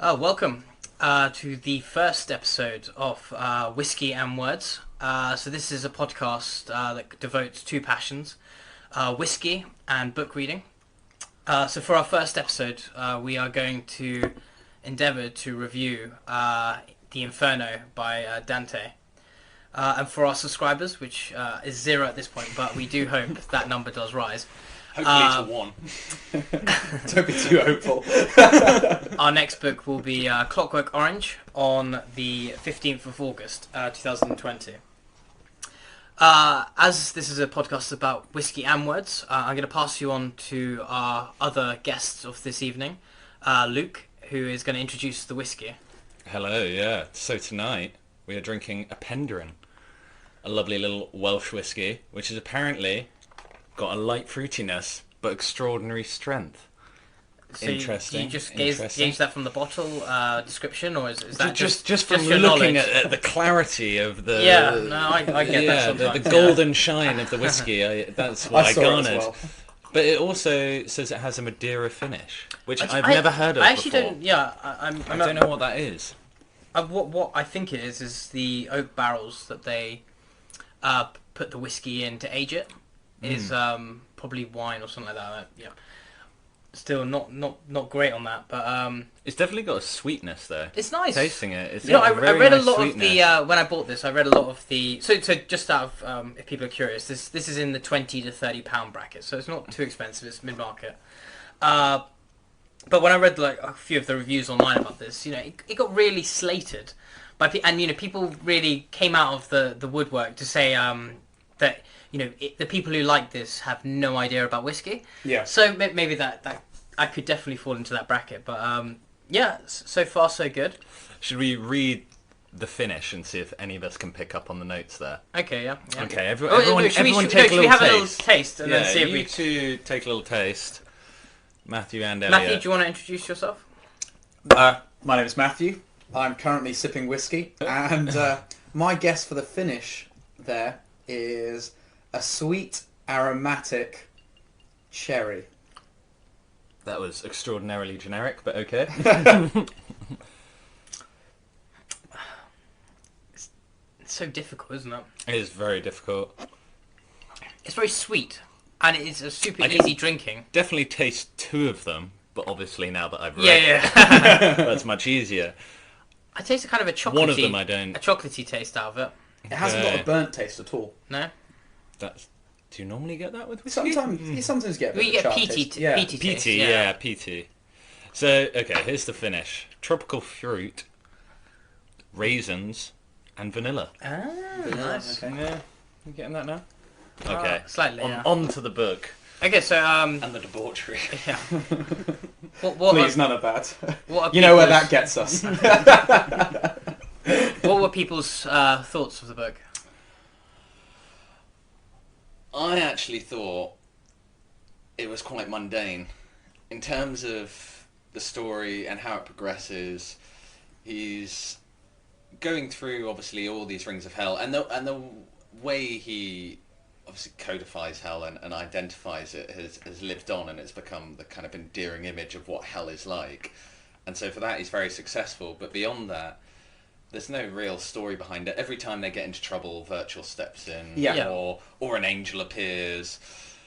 Welcome to the first episode of Whiskey and Words. So this is a podcast that devotes two passions, whiskey and book reading. So for our first episode, we are going to endeavour to review the Inferno by Dante. And for our subscribers, which is 0 at this point, but we do hope that number does rise. Hopefully to 1. Don't be too hopeful. Our next book will be Clockwork Orange on the 15th of August, 2020. As this is a podcast about whiskey and words, I'm going to pass you on to our other guests of this evening, Luke, who is going to introduce the whiskey. Hello, yeah. So tonight we are drinking a Penderyn, a lovely little Welsh whiskey, which is apparently got a light fruitiness but extraordinary strength. So Interesting. You just gauge that from the bottle description, or is that just from your looking knowledge? at the clarity of the I get that sometimes. the golden shine of the whiskey. That's what I saw it as garnered. well. But it also says it has a Madeira finish, which I've I- never heard of I actually before. don't. Yeah, I don't know what that is. What I think it is the oak barrels that they put the whiskey in to age it. Is probably wine or something like that. Yeah. Still not great on that, but It's definitely got a sweetness though. it's nice. Tasting it, it's You know, got I a very read a nice lot sweetness. of the when I bought this. I read a lot of the so just out of if people are curious, this is in the £20 to £30 bracket, so it's not too expensive. It's mid market. But when I read like a few of the reviews online about this, it got really slated by and people really came out of the woodwork to say that the people who like this have no idea about whiskey. Yeah. So maybe that I could definitely fall into that bracket, but yeah, so far so good. Should we read the finish and see if any of us can pick up on the notes there? Okay, yeah. Okay, Oh, everyone should we take should a we little have taste. a little taste and then see if you we... two take a little taste. Matthew and Elliot. Matthew, do you want to introduce yourself? My name is Matthew. I'm currently sipping whiskey, and my guess for the finish there is a sweet, aromatic cherry. That was extraordinarily generic, but okay. It's so difficult, isn't it? It is very difficult. It's very sweet, and it's a super I can- easy drinking. Definitely taste two of them, but obviously now that I've read Yeah. that's much easier. I taste a kind of a chocolatey... One of them I don't. A chocolatey taste out of it. It hasn't got Okay. a burnt taste at all. No? Do you normally get that with whiskey? You sometimes get a bit We of get a char peaty, taste. Yeah. peaty taste. PT, yeah, PT. So, okay, here's the finish. Tropical fruit, raisins, and vanilla. Ah, nice. Okay. Yeah, you getting that now? Okay, Slightly, yeah. on to the book. Okay, so, And the debauchery. yeah. What Please, none of that. what are You know where that people's- gets us. What were people's thoughts of the book? I actually thought it was quite mundane in terms of the story and how it progresses. He's going through obviously all these rings of hell, and the way he obviously codifies hell and identifies it has lived on, and it's become the kind of endearing image of what hell is like. And so for that he's very successful, but beyond that there's no real story behind it. Every time they get into trouble, Virgil steps in, Yeah. or an angel appears.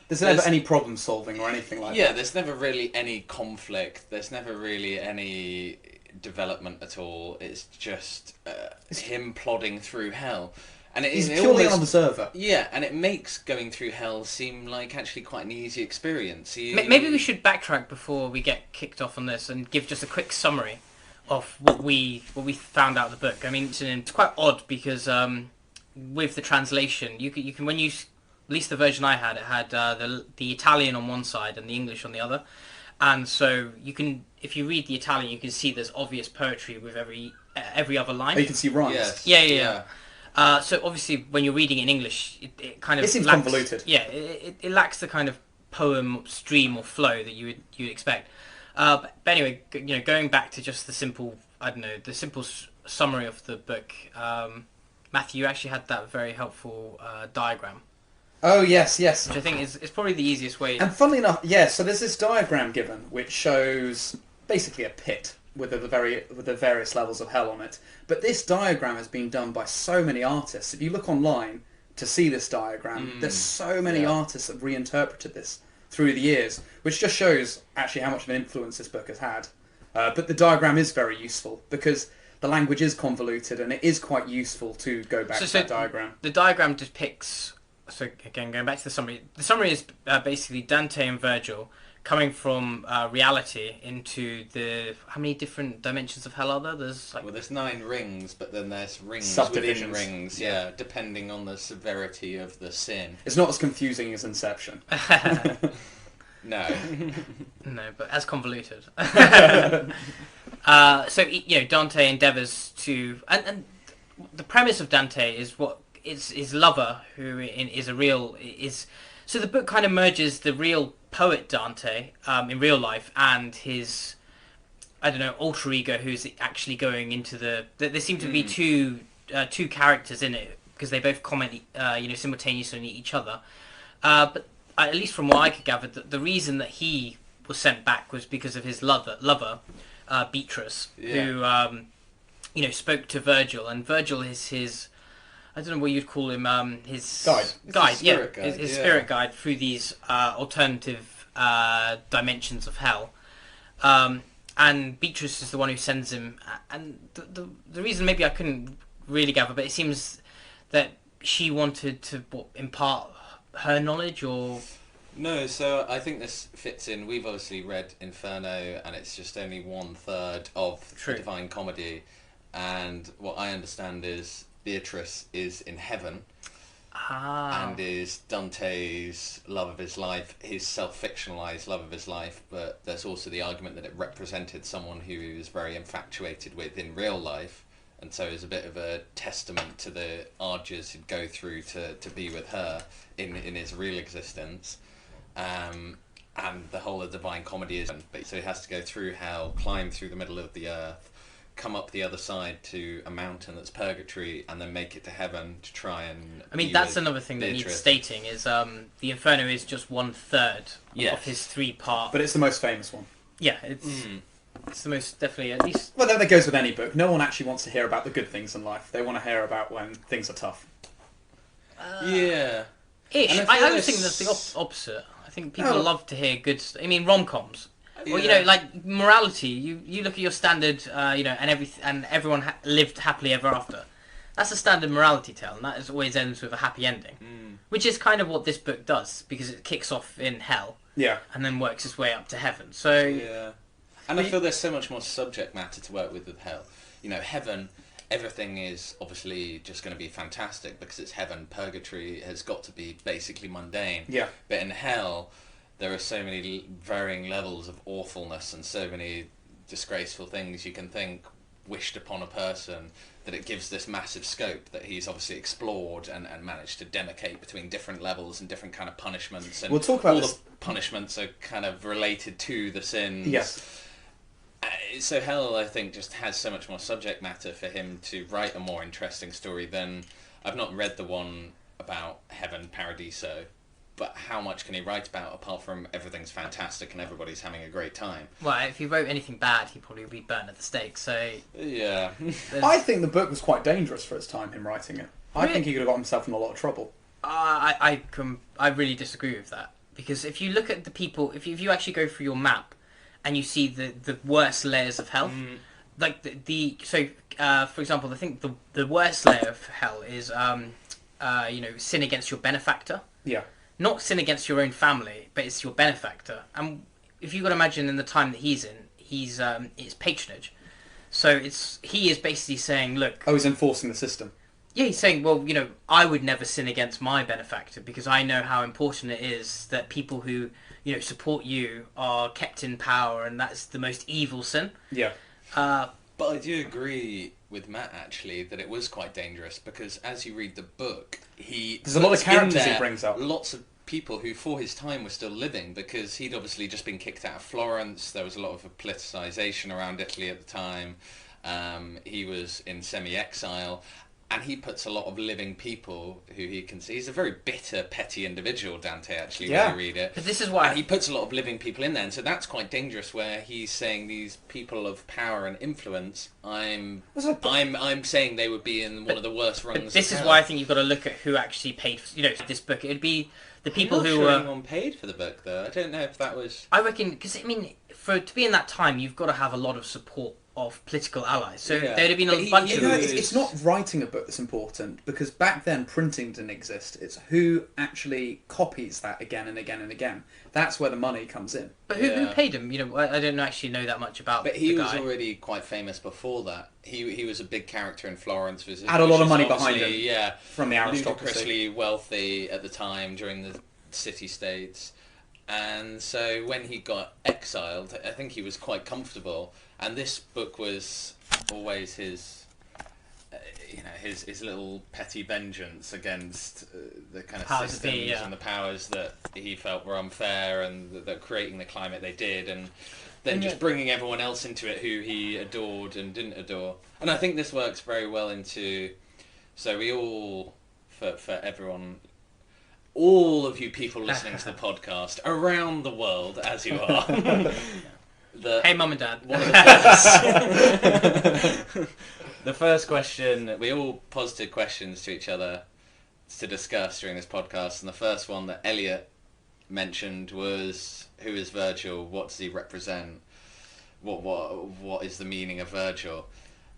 There's never any problem solving or anything like Yeah, that. there's never really any conflict. There's never really any development at all. It's just him plodding through hell, and He's it purely an almost, observer. yeah, and it makes going through hell seem like actually quite an easy experience. Maybe we should backtrack before we get kicked off on this and give just a quick summary of what we found out of the book. I mean, it's quite odd because with the translation, you can when you, at least the version I had, it had the Italian on one side and the English on the other, and so you can, if you read the Italian, you can see there's obvious poetry with every other line. Oh, you can see rhymes. Yes. Yeah. So obviously, when you're reading in English, it kind of It seems lacks, convoluted. Yeah, it lacks the kind of poem stream or flow that you'd expect. But anyway, going back to just the simple summary of the book. Matthew, you actually had that very helpful diagram, Oh, yes. which I think is probably the easiest way. And funnily enough, so there's this diagram given which shows basically a pit with the various levels of hell on it. But this diagram has been done by so many artists. If you look online to see this diagram, there's so many artists that have reinterpreted this through the years, which just shows actually how much of an influence this book has had. But the diagram is very useful because the language is convoluted, and it is quite useful to go back to that diagram. The diagram depicts. So again, going back to the summary. The summary is basically Dante and Virgil coming from reality into the... How many different dimensions of hell are there? There's 9 rings, but then there's rings within Subdivisions. rings, depending on the severity of the sin. It's not as confusing as Inception. No. No, but as convoluted. So Dante endeavours to... And the premise of Dante is what... It's his lover, who is a real... So the book kind of merges the real poet Dante in real life and his, alter ego who's actually going into the... There seem to be two characters in it because they both comment, simultaneously on each other. But at least from what I could gather, the reason that he was sent back was because of his lover, Beatrice, who, spoke to Virgil, and Virgil is his... I don't know what you'd call him. His guide, his spirit guide through these alternative dimensions of hell. And Beatrice is the one who sends him. And the reason maybe I couldn't really gather, but it seems that she wanted to impart her knowledge, or... No, so I think this fits in. We've obviously read Inferno, and it's just only 1/3 of the Divine Comedy. And what I understand is Beatrice is in heaven and is Dante's love of his life, his self-fictionalized love of his life, but there's also the argument that it represented someone who he was very infatuated with in real life, and so it's a bit of a testament to the arduous he'd go through to be with her in his real existence. And the whole of Divine Comedy is... So he has to go through hell, climb through the middle of the earth, come up the other side to a mountain that's purgatory, and then make it to heaven to try and... I mean, that's another thing that needs stating, is the Inferno is just 1/3 of his 3-part... But it's the most famous one. Yeah, it's the most, definitely, at least... Well, that goes with any book. No one actually wants to hear about the good things in life. They want to hear about when things are tough. Yeah. Ish. I would think that's the opposite. I think people love to hear good... I mean, rom-coms. Well, like morality. You look at your standard, and everyone lived happily ever after. That's a standard morality tale, and that always ends with a happy ending, which is kind of what this book does, because it kicks off in hell, and then works its way up to heaven. So, and I feel there's so much more subject matter to work with hell. Heaven, everything is obviously just going to be fantastic because it's heaven. Purgatory has got to be basically mundane. Yeah. But in hell, there are so many varying levels of awfulness and so many disgraceful things you can think wished upon a person that it gives this massive scope that he's obviously explored and managed to demarcate between different levels and different kind of punishments. And we'll talk about all this. The punishments are kind of related to the sins. Yes. So hell, I think, just has so much more subject matter for him to write a more interesting story than... I've not read the one about heaven, Paradiso, but how much can he write about apart from everything's fantastic and everybody's having a great time? Well, if he wrote anything bad, he'd probably be burnt at the stake, so... Yeah. I think the book was quite dangerous for its time, him writing it. I think he could have got himself in a lot of trouble. I really disagree with that. Because if you look at the people... If you actually go through your map and you see the worst layers of hell... Like, for example, I think the worst layer of hell is, sin against your benefactor. Yeah. Not sin against your own family, but it's your benefactor. And if you've got to imagine in the time that he's in, it's patronage. So he is basically saying, look... Oh, he's enforcing the system. Yeah, he's saying, well, I would never sin against my benefactor because I know how important it is that people who, support you are kept in power, and that's the most evil sin. Yeah. But I do agree with Matt, actually, that it was quite dangerous because as you read the book, there's a lot of characters he brings up. Lots of people who, for his time, were still living because he'd obviously just been kicked out of Florence. There was a lot of politicisation around Italy at the time. He was in semi-exile. and he puts a lot of living people who he can see. He's a very bitter, petty individual, Dante, actually, Yeah. when you read it. But this is why And he puts a lot of living people in there, and so that's quite dangerous. Where he's saying these people of power and influence, I'm saying they would be in one of the worst rungs. But this of is hell. why I think you've got to look at who actually paid for, this book. It'd be the people I'm not who sure were. anyone paid for the book, though. I don't know if that was. I reckon because to be in that time, you've got to have a lot of support of political allies. So Yeah. there'd have been But a bunch You of. know, it's not writing a book that's important, because back then printing didn't exist. It's who actually copies that again and again and again. That's where the money comes in. But who Yeah. paid him? I don't actually know that much about. But he the was guy. already quite famous before that. He was a big character in Florence. Had a lot which of is money behind obviously, him Yeah, from the aristocracy. ludicrously wealthy at the time during the city-states. And so when he got exiled, I think he was quite comfortable. And this book was always his, his little petty vengeance against the kind of Powers that systems be, yeah. and the powers that he felt were unfair, and that creating the climate they did, and then just bringing everyone else into it who he adored and didn't adore. And I think this works very well into. So we all, for everyone. All of you people listening to the podcast around the world, as you are. Hey, mum and dad. One of the first question, we all posited questions to each other to discuss during this podcast, and the first one that Elliot mentioned was, who is Virgil? What does he represent? What is the meaning of Virgil?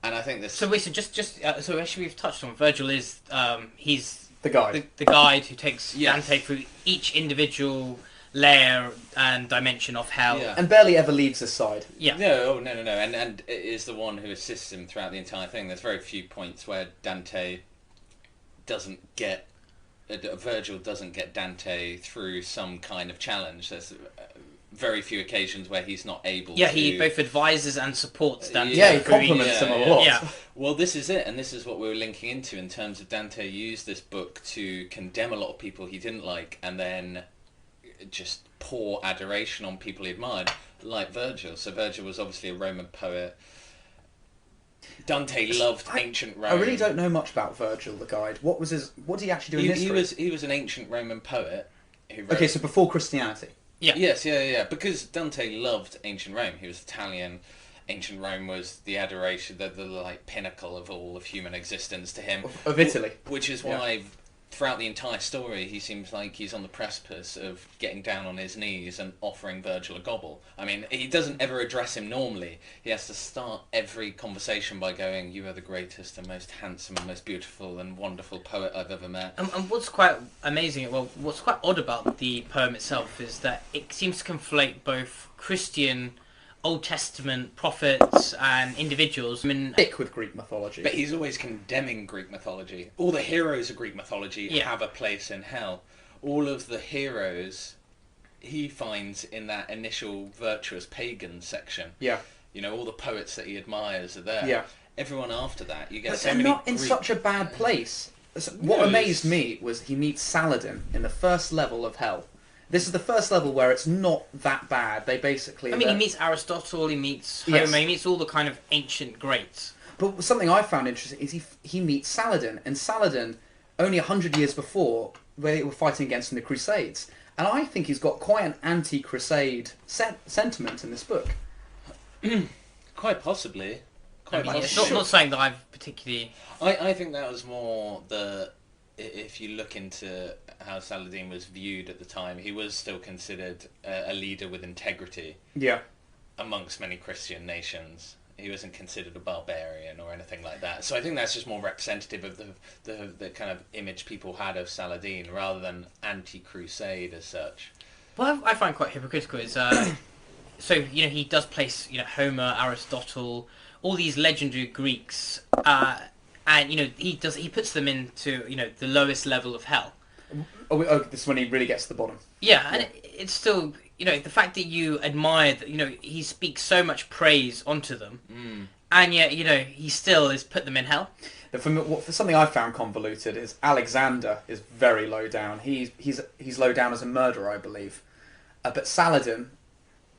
And I think this. So wait, so actually we've touched on Virgil is he's The guide. the guide who takes Yes. Dante through each individual layer and dimension of hell. Yeah. And barely ever leaves his side. Yeah. No, and it is the one who assists him throughout the entire thing. There's very few points where Virgil doesn't get Dante through some kind of challenge. There's very few occasions where he's not able Yeah, to... he both advises and supports Dante. Yeah, he through each- compliments him a lot. Yeah. Well, this is it, and this is what we were linking into in terms of Dante used this book to condemn a lot of people he didn't like, and then just pour adoration on people he admired, like Virgil. So Virgil was obviously a Roman poet. Dante loved ancient Rome. I really don't know much about Virgil, the guide. What did he actually do in history? He was an ancient Roman poet who wrote... Okay, so before Christianity. Yeah. Yes, yeah. Because Dante loved ancient Rome. He was Italian. Ancient Rome was the adoration, the like pinnacle of all of human existence to him. Of Italy. Which is why throughout the entire story he seems like he's on the precipice of getting down on his knees and offering Virgil a gobble. I mean, he doesn't ever address him normally. He has to start every conversation by going, "You are the greatest and most handsome and most beautiful and wonderful poet I've ever met." And what's quite amazing, what's quite odd about the poem itself is that it seems to conflate both Christian, Old Testament prophets and individuals. I mean, Thick with Greek mythology. But he's always condemning Greek mythology. All the heroes of Greek mythology Yeah. have a place in hell. All of the heroes he finds in that initial virtuous pagan section. Yeah. You know, all the poets that he admires are there. Yeah. Everyone after that, you get But so they're many not in Greek... such a bad place. What No, amazed it's- me was he meets Saladin in the first level of hell. This is the first level where it's not that bad. They basically... I mean, he meets Aristotle, he meets Homer, Yes. he meets all the kind of ancient greats. But something I found interesting is he meets Saladin, and Saladin, only 100 years before, they were fighting against in the Crusades. And I think he's got quite an anti-Crusade sentiment in this book. Quite possibly. I Quite mean, it's possibly. not something that I've particularly... I think that was more the... If you look into how Saladin was viewed at the time, he was still considered a leader with integrity Yeah. amongst many Christian nations. He wasn't considered a barbarian or anything like that. So I think that's just more representative of the kind of image people had of Saladin rather than anti-crusade as such. What I find quite hypocritical is... so, he does place, Homer, Aristotle, all these legendary Greeks... and he puts them into the lowest level of hell. Oh, this is when he really gets to the bottom. Yeah, and it's still the fact that you admire that he speaks so much praise onto them, and yet he still is put them in hell. For something I found convoluted is Alexander is very low down. He's low down as a murderer, I believe. But Saladin,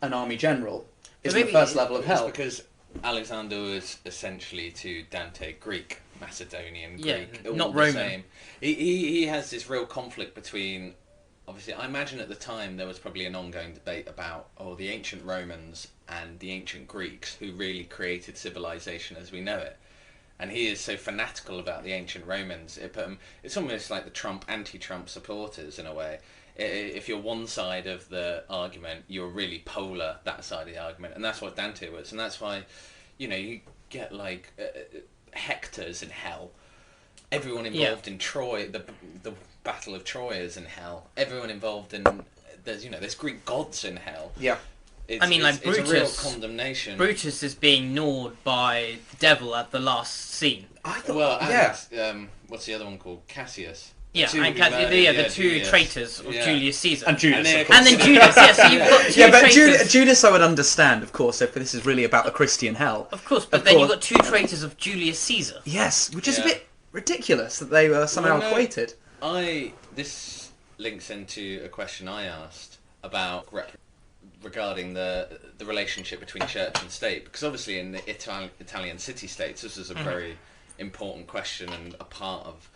an army general, is So in the maybe first level of It's hell. because Alexander was essentially to Dante Greek. Macedonian, Yeah, Greek, all not the Roman. same. He has this real conflict between. Obviously, I imagine at the time there was probably an ongoing debate about the ancient Romans and the ancient Greeks who really created civilization as we know it. And he is so fanatical about the ancient Romans. It's almost like the anti-Trump supporters in a way. If you're one side of the argument, you're really polar, that side of the argument. And that's what Dante was. And that's why, you get like Hector's in hell. Everyone involved in Troy, the Battle of Troy is in hell. Everyone involved in, there's Greek gods in hell. Yeah. I mean, like it's a real Brutus. condemnation. Brutus is being gnawed by the devil at the last scene. I thought, Well, yeah. and what's the other one called? Cassius. Yeah, Two and who murdered, the two Julius. traitors of Yeah. Julius Caesar. And Judas, And then- of course. And then Judas, yes, so you've got two Yeah, but traitors. Judas I would understand, of course, if this is really about the Christian hell. Of course, but Of then course. you've got two traitors of Julius Caesar. Yes, which is a Yeah. bit ridiculous that they were somehow Well, no. equated. This links into a question I asked about regarding the relationship between church and state, because obviously in the Italian city-states this is a very important question and a part of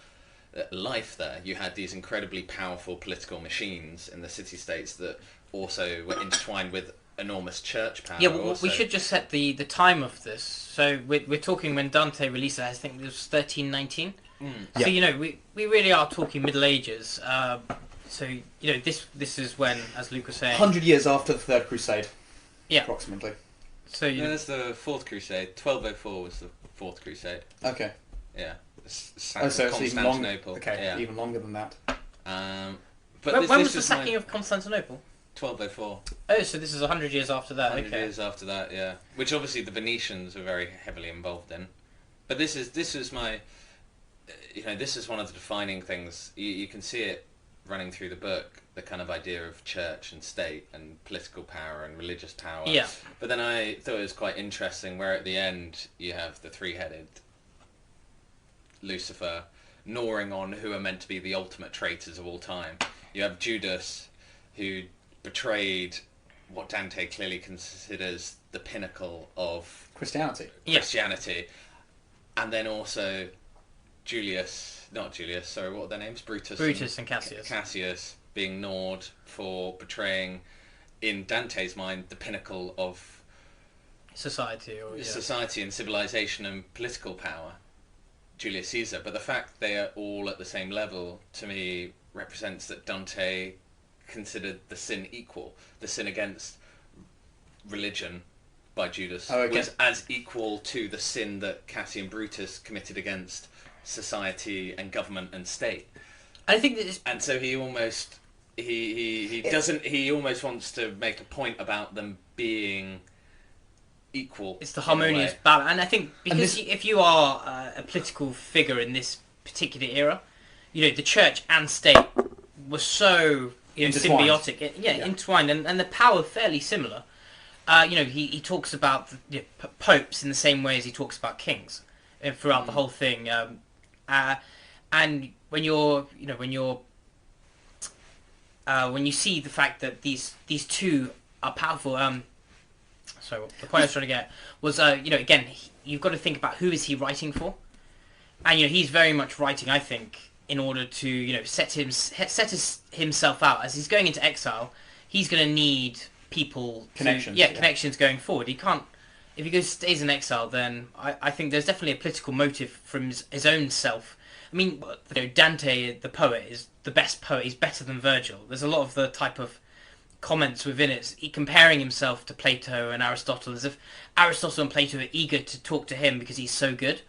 life there. You had these incredibly powerful political machines in the city-states that also were intertwined with enormous church power. Yeah, well, also. we should just set the time of this. So we're talking when Dante released it, I think it was 1319. So, Yeah. we really are talking Middle Ages. So, this is when, as Luke was saying... 100 years after the Third Crusade. Yeah. Approximately. So, No, that's the Fourth Crusade. 1204 was the Fourth Crusade. Okay. Yeah. Oh, so it's even longer. Constantinople. Okay, Yeah. even longer than that. But when was the sacking of Constantinople? 1204. Oh, so this is 100 years after that, 100 okay. years after that, yeah. Which obviously the Venetians were very heavily involved in. But this is my, this is one of the defining things. You can see it running through the book, the kind of idea of church and state and political power and religious power. Yeah. But then I thought it was quite interesting where at the end you have the three-headed Lucifer gnawing on who are meant to be the ultimate traitors of all time. You have Judas, who betrayed what Dante clearly considers the pinnacle of Christianity. Yeah. Christianity, and then also what are their names? Brutus and Cassius. Cassius being gnawed for betraying, in Dante's mind, the pinnacle of Society. society and civilization and political power, Julius Caesar. But the fact they are all at the same level, to me, represents that Dante considered the sin equal. The sin against religion by Judas was as equal to the sin that Cassius and Brutus committed against society and government and state. I think that And so he almost he almost wants to make a point about them being equal. it's the in a harmonious way. balance. And I think because this- if you are a political figure in this particular era, the church and state were so Intertwined. symbiotic, intertwined, and the power fairly similar. He talks about the popes in the same way as he talks about kings throughout the whole thing. And when you see the fact that these two are powerful. So the point I was trying to get was, again, you've got to think about who is he writing for, and he's very much writing, I think, in order to set himself out as he's going into exile. He's going to need people Connections, connections going forward. He can't, if he stays in exile, then I think there's definitely a political motive from his own self. I mean, Dante, the poet, is the best poet. He's better than Virgil. There's a lot of the type of comments within it, comparing himself to Plato and Aristotle, as if Aristotle and Plato are eager to talk to him because he's so good.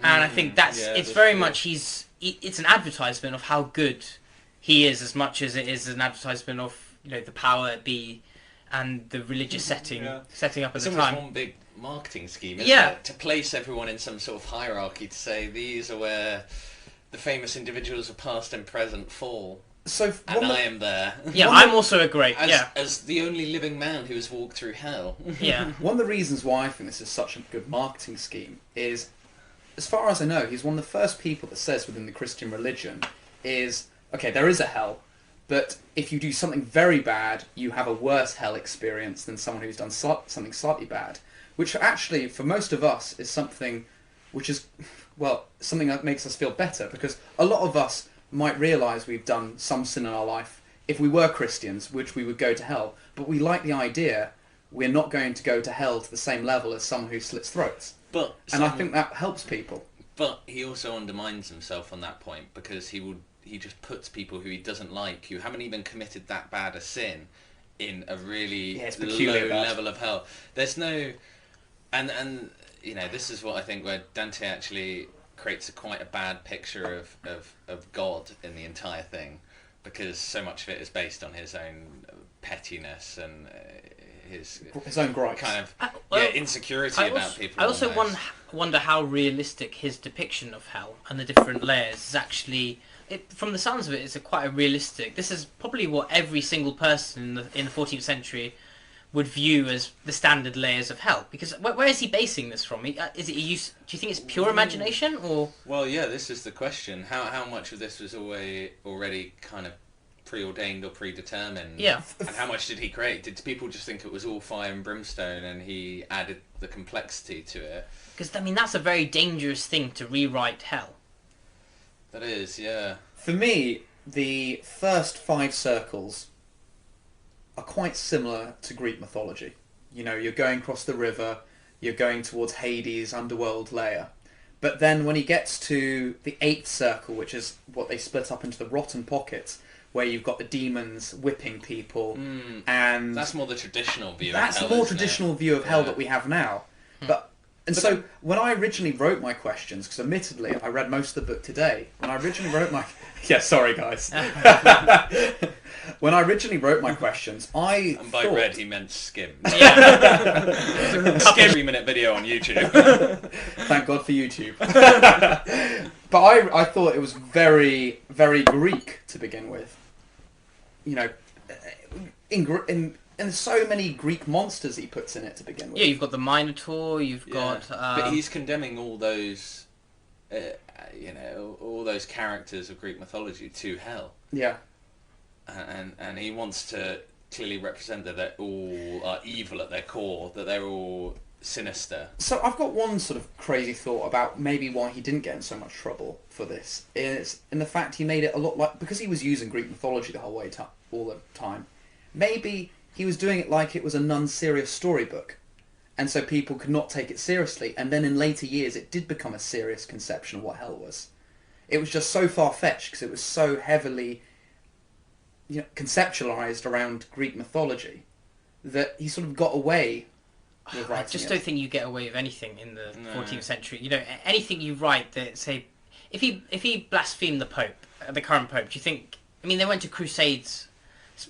And I think it's very much it's an advertisement of how good he is, as much as it is an advertisement of the power it be and the religious setting up at It's the almost time. one big marketing scheme, isn't Yeah. it? To place everyone in some sort of hierarchy, to say these are where the famous individuals of past and present fall, So and I am there. Yeah, One I'm of- also a great. As the only living man who has walked through hell. Yeah. one of the reasons why I think this is such a good marketing scheme is, as far as I know, he's one of the first people that says within the Christian religion is, okay, there is a hell, but if you do something very bad, you have a worse hell experience than someone who's done something slightly bad, which actually, for most of us, is something which is, well, something that makes us feel better, because a lot of us might realise we've done some sin in our life. If we were Christians, which we would go to hell, but we like the idea we're not going to go to hell to the same level as someone who slits throats. And I think that helps people. But he also undermines himself on that point, because he just puts people who he doesn't like, who haven't even committed that bad a sin, in a really low level of hell. There's no... And you know, this is what I think where Dante actually creates quite a bad picture of God in the entire thing, because so much of it is based on his own pettiness and his own gripes. Kind of insecurity about people. I also wonder how realistic his depiction of hell and the different layers is actually... from the sounds of it, it's quite a realistic... This is probably what every single person in the 14th century would view as the standard layers of hell. Because where is he basing this from? Do you think it's pure imagination, or...? Well, yeah, this is the question. How much of this was already kind of preordained or predetermined? Yeah. And how much did he create? Did people just think it was all fire and brimstone and he added the complexity to it? Because, I mean, that's a very dangerous thing to rewrite hell. That is, yeah. For me, the first 5 circles are quite similar to Greek mythology. You know, you're going across the river, you're going towards Hades' underworld layer. But then when he gets to the 8th circle, which is what they split up into the rotten pockets, where you've got the demons whipping people, and... That's more the traditional view of hell, That's the more traditional view of hell that we have now. So when I originally wrote my questions, because admittedly I read most of the book today, when I originally wrote my... Yeah, sorry guys. When I originally wrote my questions, And by thought... read he meant skim. Yeah. Skip 3-minute video on YouTube. Thank God for YouTube. But I thought it was very, very Greek to begin with. You know, and so many Greek monsters he puts in it to begin with. Yeah, you've got the Minotaur, you've got... But he's condemning all those, all those characters of Greek mythology to hell. Yeah. And he wants to clearly represent that they all are evil at their core, that they're all sinister. So I've got one sort of crazy thought about maybe why he didn't get in so much trouble for this. Is in the fact he made it a lot like... Because he was using Greek mythology the whole way all the time. Maybe... he was doing it like it was a non-serious storybook, and so people could not take it seriously, and then in later years it did become a serious conception of what hell was. It was just so far-fetched because it was so heavily conceptualized around Greek mythology that he sort of got away with writing I just don't think you get away with anything in the 14th century. You know, anything you write that, say, if he blasphemed the Pope, the current Pope, do you think... I mean, they went to crusades...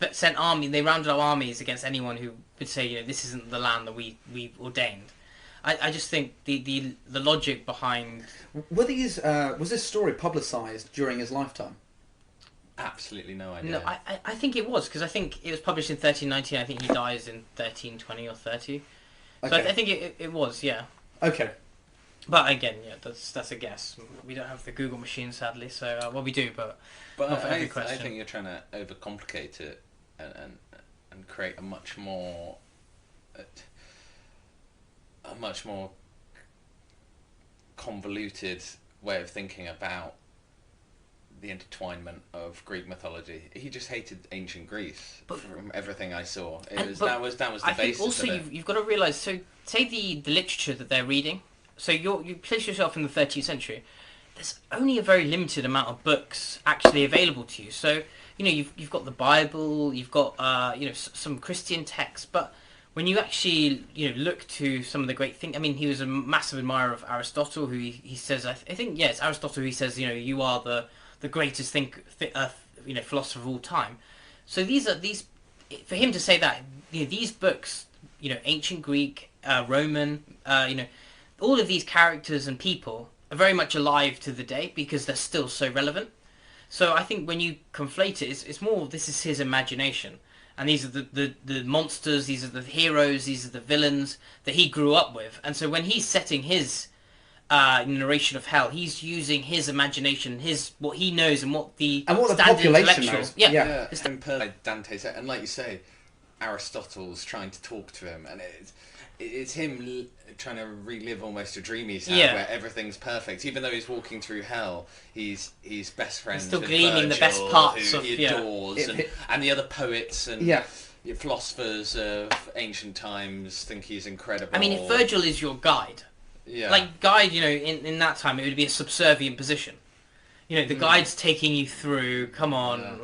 they rounded up armies against anyone who would say, this isn't the land that we ordained. I just think the logic behind... Was this story publicised during his lifetime? Absolutely no idea. No, I think it was, because I think it was published in 1319. I think he dies in 1320 or 30. So Okay. I think it was, yeah. Okay. But again, yeah, that's a guess. We don't have the Google machine, sadly, so we do, but not for every question. I think you're trying to overcomplicate it and create a much more convoluted way of thinking about the intertwinement of Greek mythology. He just hated ancient Greece from everything I saw. That was the basis of it. I think also you've got to realise, so say the literature that they're reading, so you place yourself in the 13th century, there's only a very limited amount of books actually available to you. So, you've got the Bible, you've got, some Christian texts, but when you actually, look to some of the great things, I mean, he was a massive admirer of Aristotle, who he says, I think, it's Aristotle who says, you are the greatest philosopher of all time. So for him to say that, these books, ancient Greek, Roman, all of these characters and people are very much alive to the day because they're still so relevant. So I think when you conflate it, it's more, this is his imagination. And these are the monsters, these are the heroes, these are the villains that he grew up with. And so when he's setting his narration of hell, he's using his imagination, what he knows and what the population knows. Yeah. Like Dante said, and like you say, Aristotle's trying to talk to him, and it's him trying to relive almost a dream he's had, Yeah. where everything's perfect. Even though he's walking through hell, he's best friends He's still with gleaning the best Virgil, parts who of- he yeah. adores, and the other poets and Yeah. philosophers of ancient times think he's incredible. I mean, if Virgil is your guide, yeah. like guide, in that time it would be a subservient position. The guide's taking you through. Come on,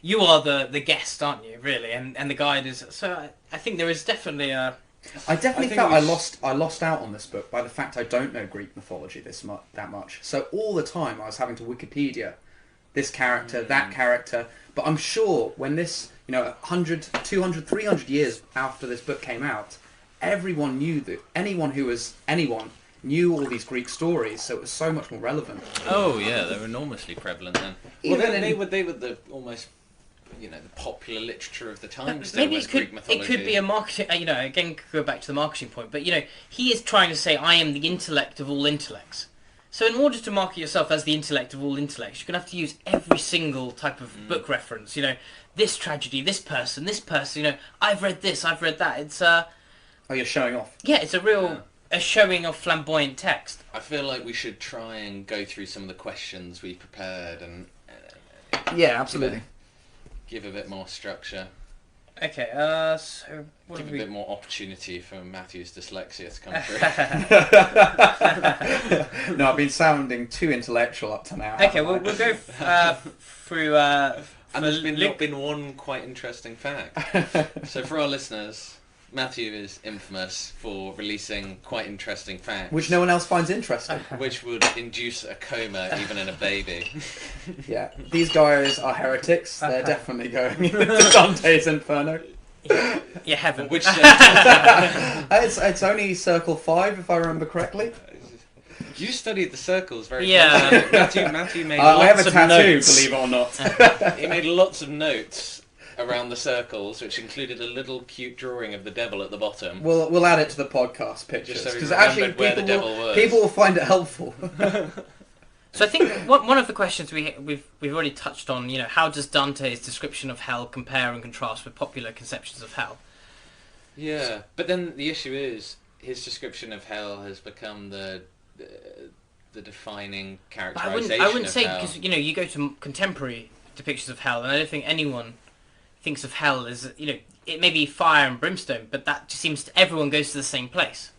you are the guest, aren't you? Really, and the guide is. So I think there is definitely a. I definitely think felt we I lost out on this book by the fact I don't know Greek mythology that much. So all the time I was having to Wikipedia this character, that character. But I'm sure when this, 100, 200, 300 years after this book came out, everyone knew that anyone knew all these Greek stories, so it was so much more relevant. Oh yeah, they were enormously prevalent then. Well, Even they were the almost, the popular literature of the time. Still Maybe was it Greek mythology. could be a marketing. Again, go back to the marketing point. But he is trying to say, I am the intellect of all intellects. So in order to market yourself as the intellect of all intellects, you're gonna have to use every single type of book reference. This tragedy, this person. I've read this, I've read that. It's Oh, you're showing off. it's a real a showing of flamboyant text. I feel like we should try and go through some of the questions we prepared and Yeah, absolutely. give a bit more structure, Okay, so what give have a we? bit more opportunity for Matthew's dyslexia to come through. No, I've been sounding too intellectual up to now. Okay, haven't we'll I? go through. And there's Luke- not been one quite interesting fact. So for our listeners, Matthew is infamous for releasing quite interesting facts, Which no one else finds interesting. which would induce a coma even in a baby. Yeah, these guys are heretics. They're definitely going into Dante's Inferno. Yeah, heaven. Which It's only Circle 5, if I remember correctly. you studied the circles very Yeah. closely. Matthew made I have lots a of tattoo, notes. believe it or not. He made lots of notes around the circles, which included a little cute drawing of the devil at the bottom. We'll add it to the podcast pictures Just so we because actually remembered where the devil was. people will find it helpful. So I think one of the questions we've already touched on. How does Dante's description of hell compare and contrast with popular conceptions of hell? Yeah, but then the issue is his description of hell has become the defining But characterization I wouldn't of say hell. because you go to contemporary depictions of hell, and I don't think anyone thinks of hell as it may be fire and brimstone, but that just seems everyone goes to the same place.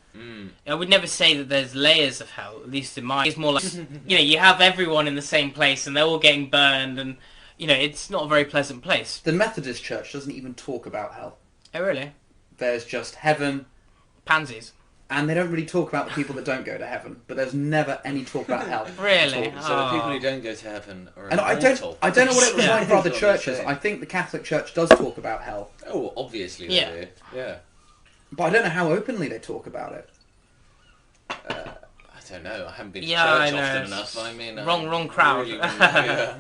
I would never say that there's layers of hell, at least in mine. It's more like you have everyone in the same place and they're all getting burned, and it's not a very pleasant place. The Methodist Church doesn't even talk about hell. Oh really? There's just heaven, Pansies. and they don't really talk about the people that don't go to heaven. But there's never any talk about hell. Really? at all. So the people Oh. who don't go to heaven are And I immortal. don't know what it was Yeah. like for other That's what I'm churches. saying. I think the Catholic Church does talk about hell, Oh, obviously they Yeah. do. Yeah. but I don't know how openly they talk about it. I don't know. I haven't been Yeah, to I church know. often enough. I mean, Wrong crowd. yeah.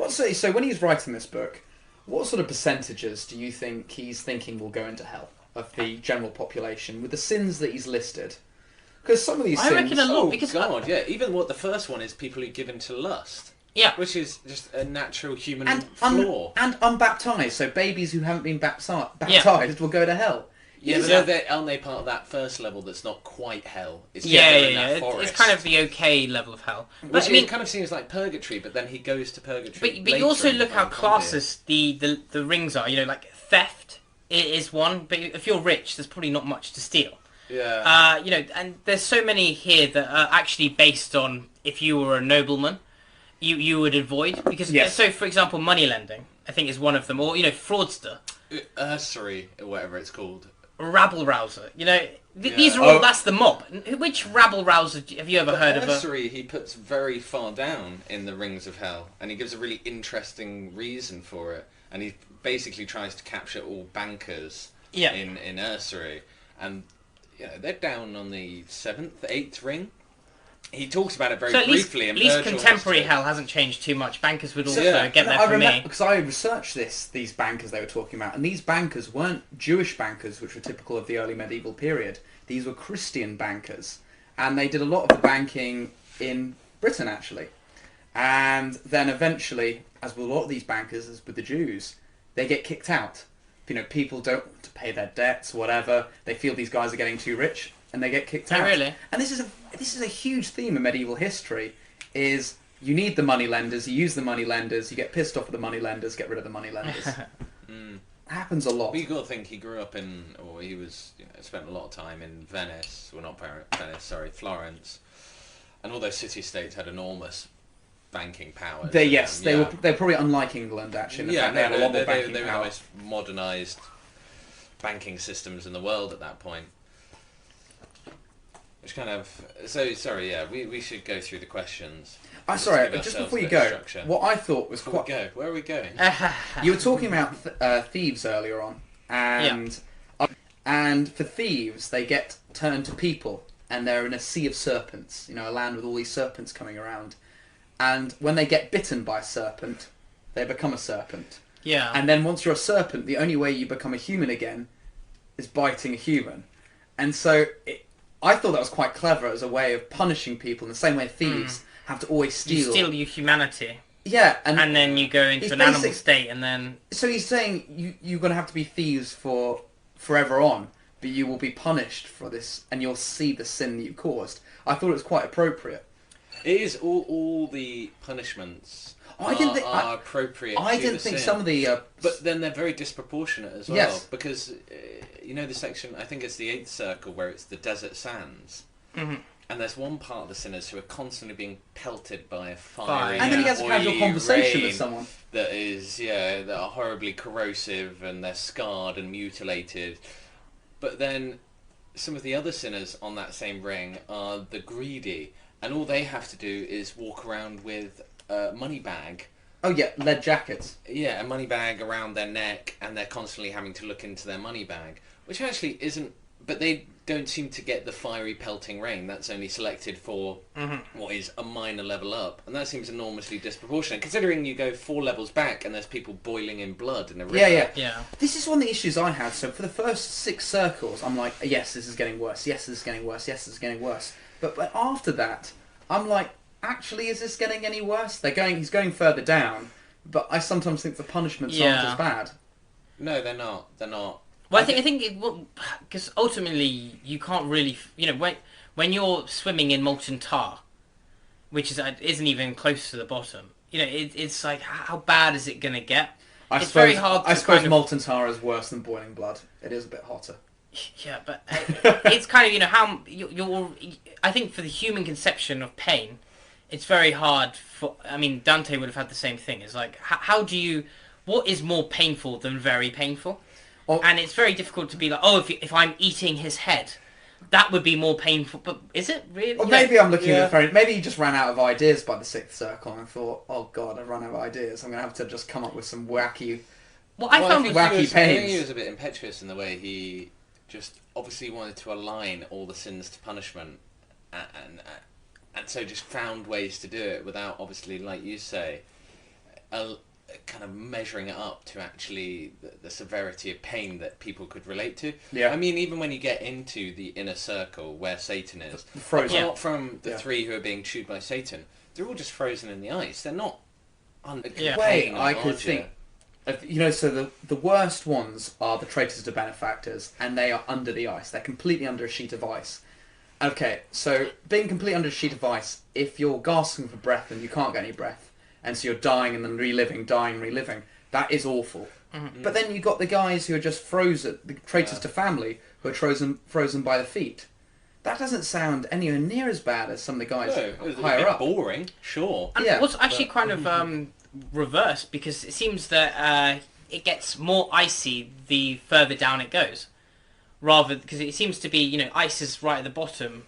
So when he's writing this book, what sort of percentages do you think he's thinking will go into hell of the general population with the sins that he's listed? Because some of these I sins... reckon a lot Oh because God, yeah. Even what the first one is, people who give into lust, yeah. which is just a natural human and, flaw. and unbaptized, so babies who haven't been baptized will go to hell. Yeah, Is but that- aren't they part of that first level that's not quite hell? It's Yeah, they're yeah, in yeah. that It's forest. kind of the okay level of hell. But Which I mean, it kind of seems like purgatory, but then he goes to purgatory. but you later also in look the how Final classist the rings are. Like theft is one, but if you're rich, there's probably not much to steal. Yeah. And there's so many here that are actually based on if you were a nobleman, you would avoid because Yes. so for example, money lending I think is one of them, or fraudster, Usury, or whatever it's called. rabble rouser. These Yeah. are all Oh. that's the mob. Which rabble rouser have you ever heard of? Usury he puts very far down in the Rings of Hell, and he gives a really interesting reason for it. And he basically tries to capture all bankers Yeah. in Usury, and they're down on the 7th, 8th ring. He talks about it very So at least, briefly. at and least Virgil contemporary has to- hell hasn't changed too much. Bankers would also Yeah. get there I for remember me. because I researched these bankers they were talking about, and these bankers weren't Jewish bankers, which were typical of the early medieval period. These were Christian bankers, and they did a lot of the banking in Britain actually. And then eventually, as with a lot of these bankers, as with the Jews, they get kicked out people don't want to pay their debts, whatever. They feel these guys are getting too rich, and they get kicked Oh, out. really? And this is a huge theme in medieval history. Is you need the money lenders, you use the money lenders, you get pissed off at the money lenders, get rid of the money lenders. Happens a lot. Well, you got to think he grew up in, or he was, spent a lot of time in Venice. Well, not Venice, sorry, Florence. And all those city-states had enormous banking powers. They're probably unlike England, actually. They had a lot more banking they were the power. most modernised banking systems in the world at that point. Which kind of... So, sorry, we should go through the questions. Sorry, just before you go, what I thought was quite... Where are we going? You were talking about thieves earlier on, and for thieves, they get turned to people, and they're in a sea of serpents, a land with all these serpents coming around. And when they get bitten by a serpent, they become a serpent. Yeah. And then once you're a serpent, the only way you become a human again is biting a human. And so I thought that was quite clever as a way of punishing people in the same way thieves have to always steal. You steal your humanity. Yeah. And then you go into an animal state, and then... So he's saying you're going to have to be thieves for forever on, but you will be punished for this, and you'll see the sin that you caused. I thought it was quite appropriate. It is all the punishments are appropriate. I didn't think some of the, but then they're very disproportionate as well. Yes. Because the section, I think it's the 8th circle where it's the desert sands, and there's one part of the sinners who are constantly being pelted by a fiery, and then he has a casual conversation with someone that is that are horribly corrosive, and they're scarred and mutilated. But then some of the other sinners on that same ring are the greedy. And all they have to do is walk around with a money bag. Oh yeah, lead jackets. Yeah, a money bag around their neck, and they're constantly having to look into their money bag, which actually isn't... But they don't seem to get the fiery pelting rain. That's only selected for what is a minor level up. And that seems enormously disproportionate, considering you go 4 levels back and there's people boiling in blood in a river. Yeah. This is one of the issues I had. So for the first 6 circles, I'm like, yes, this is getting worse. Yes, this is getting worse. Yes, this is getting worse. But after that, I'm like, actually, is this getting any worse? He's going further down, but I sometimes think the punishments aren't as bad. No, they're not. Well, I think because ultimately you can't really, when you're swimming in molten tar, which isn't even close to the bottom, it's like, how bad is it going to get? It's very hard. I suppose molten tar is worse than boiling blood. It is a bit hotter. Yeah, but it's kind of, how you're... I think for the human conception of pain, it's very hard for... I mean, Dante would have had the same thing. It's like, how do you... What is more painful than very painful? And it's very difficult to be like, if I'm eating his head, that would be more painful. But is it really? Or maybe I'm looking at the... Maybe he just ran out of ideas by the 6th circle and thought, oh God, I've run out of ideas. I'm going to have to just come up with some wacky... I think pains. He was a bit impetuous in the way he... just obviously wanted to align all the sins to punishment, and so just found ways to do it without, obviously, like you say, kind of measuring it up to actually the severity of pain that people could relate to. Yeah. I mean, even when you get into the inner circle where Satan is, frozen. apart from the 3 who are being chewed by Satan, they're all just frozen in the ice. They're not under pain. I could think... so the worst ones are the traitors to benefactors, and they are under the ice. They're completely under a sheet of ice. Okay, so being completely under a sheet of ice, if you're gasping for breath and you can't get any breath, and so you're dying and then reliving, that is awful. Mm-hmm. But then you've got the guys who are just frozen, the traitors to family, who are frozen by the feet. That doesn't sound anywhere near as bad as some of the guys higher up. Boring, sure. And what's actually kind of... reverse, because it seems that it gets more icy the further down it goes, rather because it seems to be ice is right at the bottom,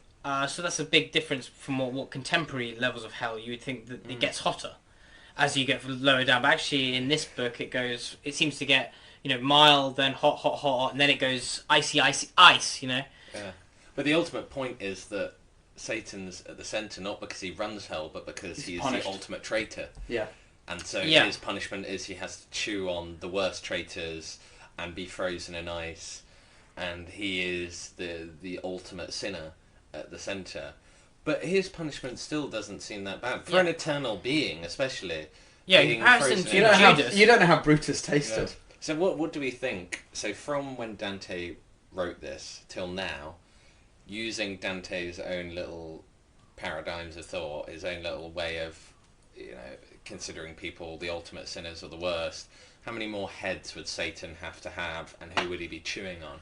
so that's a big difference from what contemporary levels of hell. You would think that it gets hotter as you get lower down, but actually in this book it seems to get mild, then hot, and then it goes icy ice. Yeah, but the ultimate point is that Satan's at the centre, not because he runs hell, but because he's the ultimate traitor. Yeah. And so his punishment is he has to chew on the worst traitors and be frozen in ice, and he is the ultimate sinner at the centre. But his punishment still doesn't seem that bad for an eternal being, especially. Yeah, in comparison to you don't know how Brutus tasted. So what do we think? So from when Dante wrote this till now, using Dante's own little paradigms of thought, his own little way of, considering people the ultimate sinners or the worst, how many more heads would Satan have to have, and who would he be chewing on?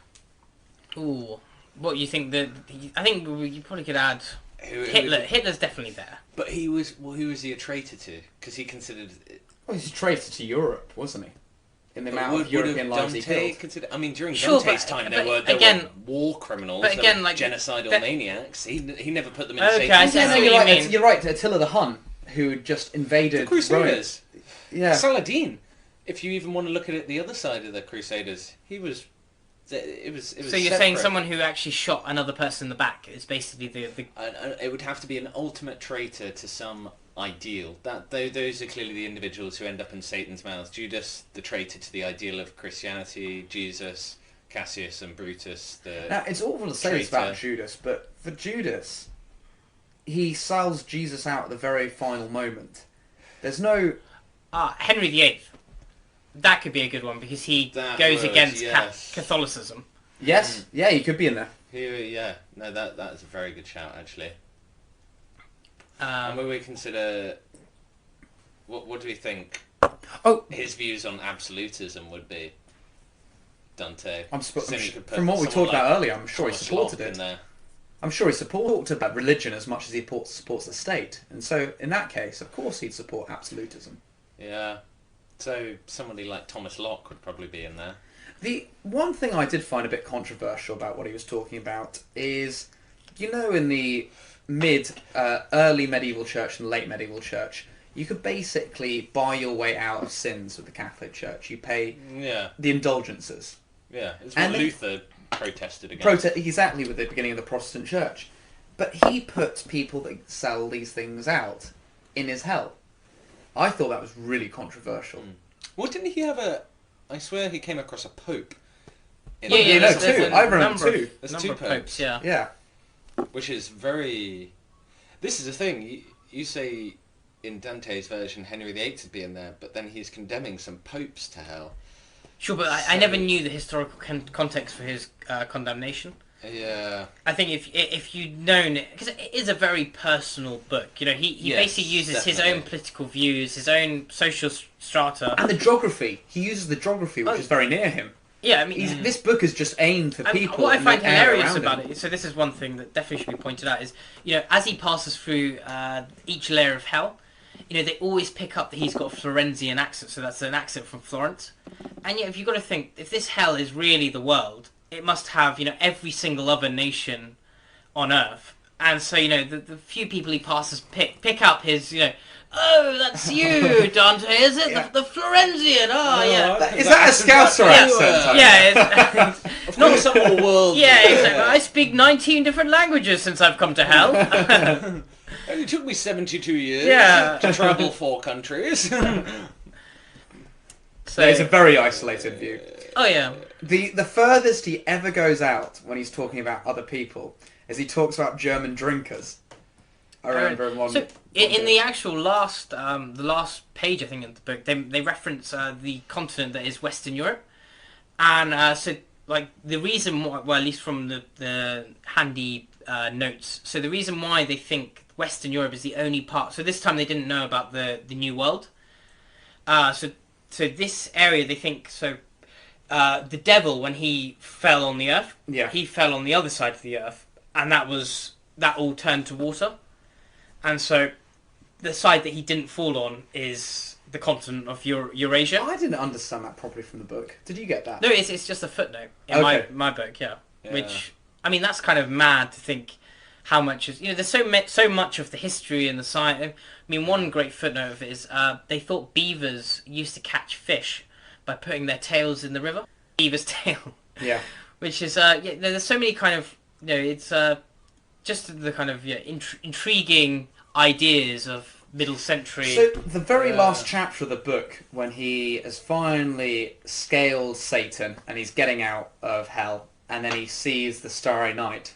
Ooh, what you think that? I think you probably could add Hitler. Hitler's definitely there. But who was he a traitor to? Because he considered. Well, he's a traitor to Europe, wasn't he? In the amount of European lives he killed. During Sure, Dante's but- time, but there were again- war criminals, but again, there were like, genocidal that- maniacs. He never put them in Okay, Satan's I see Yeah, no, what you're you right. mean. You're right. Attila the Hun, who just invaded The Crusaders. Rome. Yeah. Saladin. If you even want to look at it the other side of the Crusaders, he was. It was. So you're saying separate. someone who actually shot another person in the back is basically the It would have to be an ultimate traitor to some ideal. Those are clearly the individuals who end up in Satan's mouth. Judas, the traitor to the ideal of Christianity. Jesus, Cassius, and Brutus. Now, it's awful to say this traitor. about Judas, but for Judas, he sells Jesus out at the very final moment. There's no... Henry VIII. That could be a good one because he That goes would, against yes. Catholicism. Yes, yeah, he could be in there. Yeah, no, that is a very good shout actually. Um, And when we consider, what do we think? Oh, His views on absolutism would be. Dante. from what we talked about earlier, I'm sure he supported in it. there. I'm sure he supported about religion as much as he supports the state. And so, in that case, of course he'd support absolutism. Yeah. So somebody like Thomas Locke would probably be in there. The one thing I did find a bit controversial about what he was talking about is, in the early medieval church and late medieval church, you could basically buy your way out of sins with the Catholic Church. You pay Yeah. the indulgences. Yeah. It's And what then- Luther protested against. Exactly with the beginning of the Protestant Church. But he puts people that sell these things out in his hell. I thought that was really controversial. Well, didn't he have a... I swear he came across a pope. yeah, you know, there's two. a I remember number two. of- There's number two of popes. Yeah. Yeah. Which is very... This is the thing. You say in Dante's version Henry VIII would be in there, but then he's condemning some popes to hell. Sure, but I never knew the historical context for his condemnation. Yeah. I think if you'd known it, because it is a very personal book. He Yes, basically uses his definitely. own political views, his own social strata. And the geography. He uses the geography, which is very near him. Yeah, I mean, This book is just aimed for people. what I and find the area hilarious around about him. it, so this is one thing that definitely should be pointed out, is, as he passes through each layer of hell, they always pick up that he's got a Florenzian accent, so that's an accent from Florence. And yet, if you've got to think, if this hell is really the world, it must have, every single other nation on Earth. And so, the few people he passes pick up his, oh, that's you, Dante, is it? Yeah. The Florenzian, yeah. Is that a Scouser accent? Yeah, it's Not some more world. yeah, exactly. I speak 19 different languages since I've come to hell. It took me 72 years Yeah. to travel 4 countries. So, It's a very isolated view. oh yeah, The furthest he ever goes out when he's talking about other people is he talks about German drinkers. I remember in one. So in the actual last, the last page, I think, of the book, they reference the continent that is Western Europe, and so like the reason why, well, at least from the handy notes, so the reason why they think Western Europe is the only part. So this time they didn't know about the New World. So this area they think so. The devil, when he fell on the earth, Yeah. he fell on the other side of the earth, and that all turned to water. And so the side that he didn't fall on is the continent of Eurasia. I didn't understand that properly from the book. Did you get that? No, it's just a footnote in Okay. my book, yeah. Yeah. Which, I mean, that's kind of mad to think how much is... there's so much of the history and the science. I mean, one great footnote of it is they thought beavers used to catch fish by putting their tails in the river. Beaver's tail. Yeah. Which is, there's so many kind of... it's just the kind of intriguing ideas of middle century. So the very last chapter of the book, when he has finally scaled Satan and he's getting out of hell, and then he sees the Starry Night,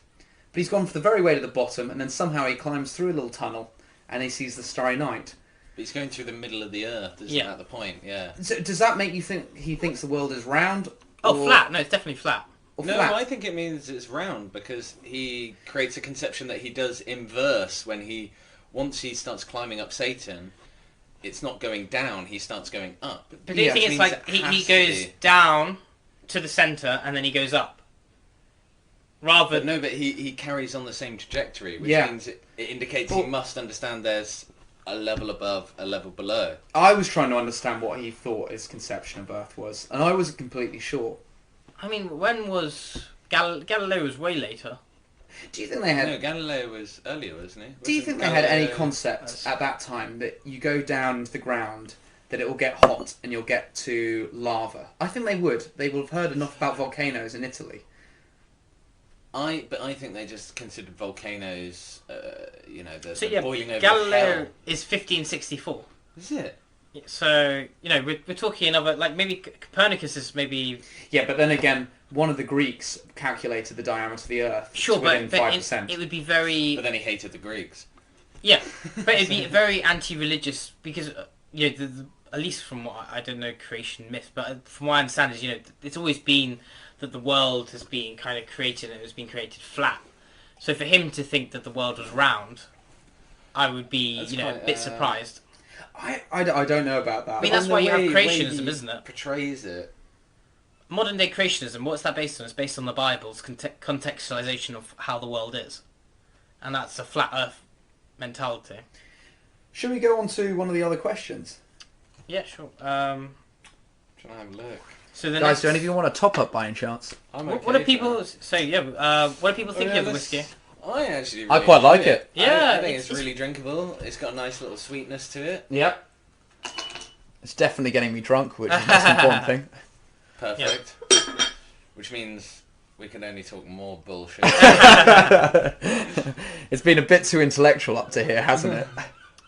but he's gone for the very way to the bottom, and then somehow he climbs through a little tunnel and he sees the Starry Night. He's going through the middle of the earth, isn't that the point? Yeah. So does that make you think he thinks the world is round? Oh, flat. No, it's definitely flat. No, flat? I think it means it's round because he creates a conception that he does inverse when once he starts climbing up Satan, it's not going down, he starts going up. But do you think it's like he goes down to the centre and then he goes up? Rather... But he carries on the same trajectory, which means it indicates he must understand there's a level above, a level below. I was trying to understand what he thought his conception of Earth was, and I wasn't completely sure. I mean, when was... Galileo was way later. Do you think they had... No, Galileo was earlier, wasn't he? Do you think they had any concept at that time that you go down to the ground, that it will get hot and you'll get to lava? I think they would. They will have heard enough about volcanoes in Italy. But I think they just considered volcanoes, the So boiling over Galileo hell. is 1564. Is it? So, we're talking another, like, maybe Copernicus is maybe... Yeah, but then again, one of the Greeks calculated the diameter of the Earth Sure, within but 5%. it would be very... But then he hated the Greeks. Yeah, but it'd be very anti-religious because, at least from what I don't know creation myth, but from what I understand is, it's always been that the world has been kind of created and it was being created flat. So for him to think that the world was round, I would be, a bit surprised. I don't know about that. I mean, that's why you have creationism, isn't it? Portrays it. Modern day creationism, what's that based on? It's based on the Bible's contextualization of how the world is. And that's a flat earth mentality. Should we go on to one of the other questions? Yeah, sure. Trying to have a look. So the Guys, do any of you want a top-up by any chance? What do people... So, what do people think of the whiskey? I actually I quite like it. Yeah, I think it's really drinkable. It's got a nice little sweetness to it. Yep. It's definitely getting me drunk, which is the most important thing. Perfect. Which means we can only talk more bullshit. It's been a bit too intellectual up to here, hasn't it?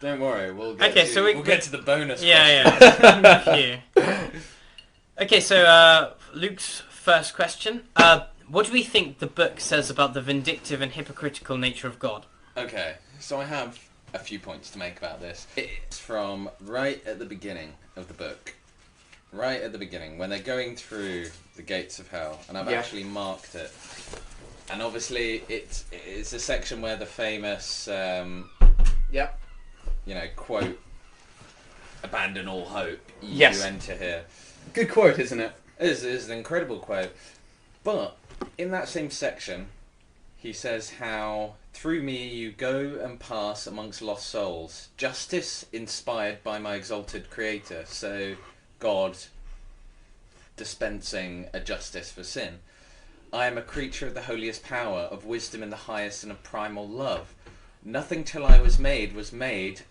Don't worry, we'll get to the bonus. Yeah. Okay, so Luke's first question. What do we think the book says about the vindictive and hypocritical nature of God? Okay, so I have a few points to make about this. It's from right at the beginning of the book. Right at the beginning, when they're going through the gates of hell, and I've actually marked it. And obviously, it's a section where the famous, quote, "Abandon all hope, you enter here." Good quote, isn't it? It is an incredible quote. But in that same section, he says how, "Through me you go and pass amongst lost souls, justice inspired by my exalted Creator." So God dispensing a justice for sin. "I am a creature of the holiest power, of wisdom in the highest, and of primal love. Nothing till I was made,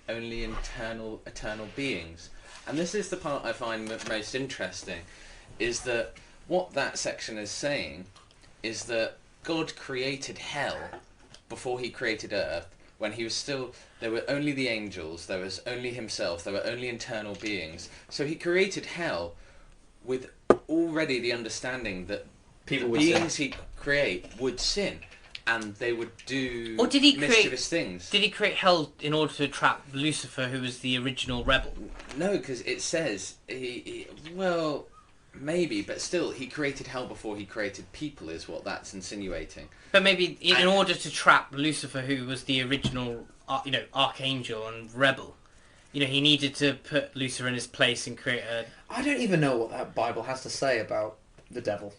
only eternal beings." And this is the part I find most interesting, is that what that section is saying is that God created hell before he created earth, when he was still... There were only the angels, there was only himself, there were only eternal beings. So he created hell with already the understanding that People the would beings he create would sin, and they would do Or did he mischievous things. Did he create hell in order to trap Lucifer, who was the original rebel? No, because it says well, maybe, but still, he created hell before he created people, is what that's insinuating. But maybe in order to trap Lucifer, who was the original, archangel and rebel, he needed to put Lucifer in his place and create a... I don't even know what that Bible has to say about the devil.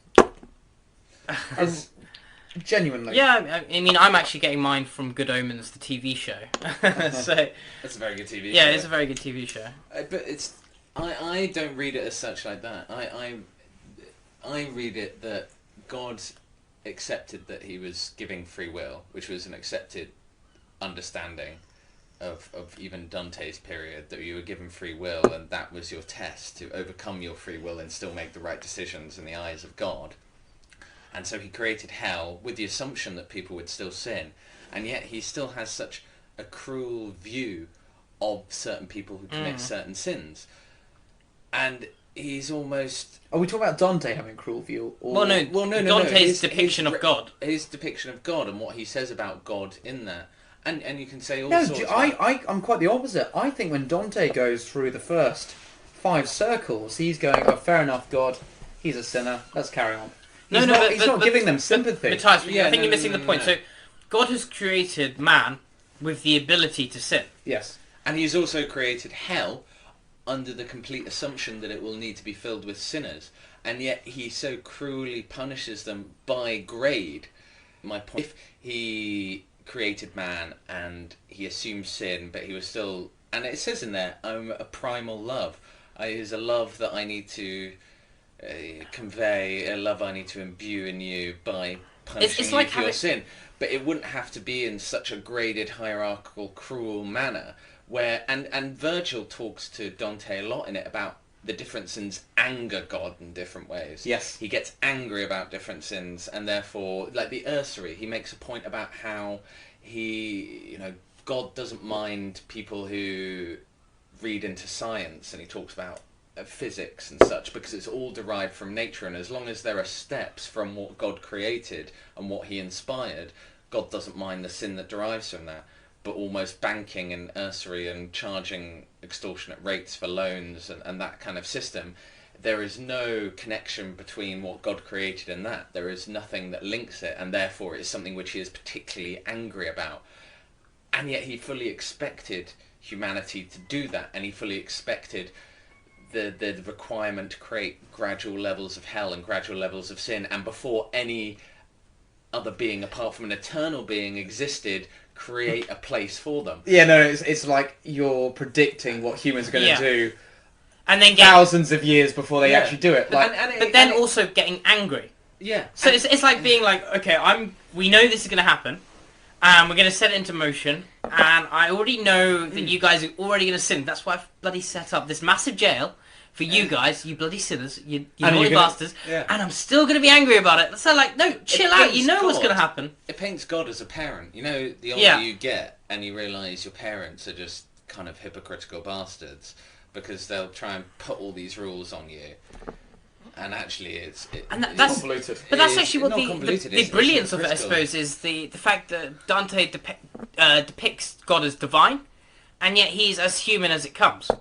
Genuinely. Yeah, I mean, I'm actually getting mine from Good Omens, the TV show. So That's a very good TV show. yeah, it's a very good TV show. But it's... I don't read it as such like that. I read it that God accepted that he was giving free will, which was an accepted understanding of even Dante's period, that you were given free will, and that was your test to overcome your free will and still make the right decisions in the eyes of God. And so he created hell with the assumption that people would still sin, and yet he still has such a cruel view of certain people who commit certain sins. And he's almost... Are we talking about Dante having a cruel view? Or... No. Dante's depiction of God. His depiction of God and what he says about God in that. And you can say all No, sorts. I'm quite the opposite. I think when Dante goes through the first 5 circles, he's going, oh, fair enough, God, he's a sinner, let's carry on. He's not giving them sympathy. Matthias, I think you're missing the point. So, God has created man with the ability to sin. Yes. And he's also created hell under the complete assumption that it will need to be filled with sinners. And yet he so cruelly punishes them by grade. My point, if he created man and he assumed sin, but he was still... And it says in there, a primal love. Is a love that I need to convey, a love I need to imbue in you by punishing you for your sin. But it wouldn't have to be in such a graded, hierarchical, cruel manner. Where and Virgil talks to Dante a lot in it about the different sins anger God in different ways. Yes. He gets angry about different sins, and therefore, like the Usury, he makes a point about how God doesn't mind people who read into science, and he talks about physics and such, because it's all derived from nature, and as long as there are steps from what God created and what he inspired, God doesn't mind the sin that derives from that. But almost banking and usury and charging extortionate rates for loans and that kind of system, there is no connection between what God created and that. There is nothing that links it, and therefore it is something which he is particularly angry about. And yet he fully expected humanity to do that, and he fully expected the requirement to create gradual levels of hell and gradual levels of sin, and before any other being apart from an eternal being existed, create a place for them. Yeah, no, it's like you're predicting what humans are going to do, and then thousands of years before they actually do it. Like, but then also getting angry. Yeah. So it's like being like, okay, we know this is going to happen, and we're going to set it into motion, and I already know that you guys are already going to sin. That's why I've bloody set up this massive jail for you guys, you bloody sinners, you naughty bastards, and I'm still going to be angry about it. So like, no, chill out, you know what's going to happen. It paints God as a parent. You know, the older you get, and you realise your parents are just kind of hypocritical bastards, because they'll try and put all these rules on you. And actually, it's convoluted. But that's actually what the brilliance of it, I suppose, is the fact that Dante depicts God as divine, and yet he's as human as it comes.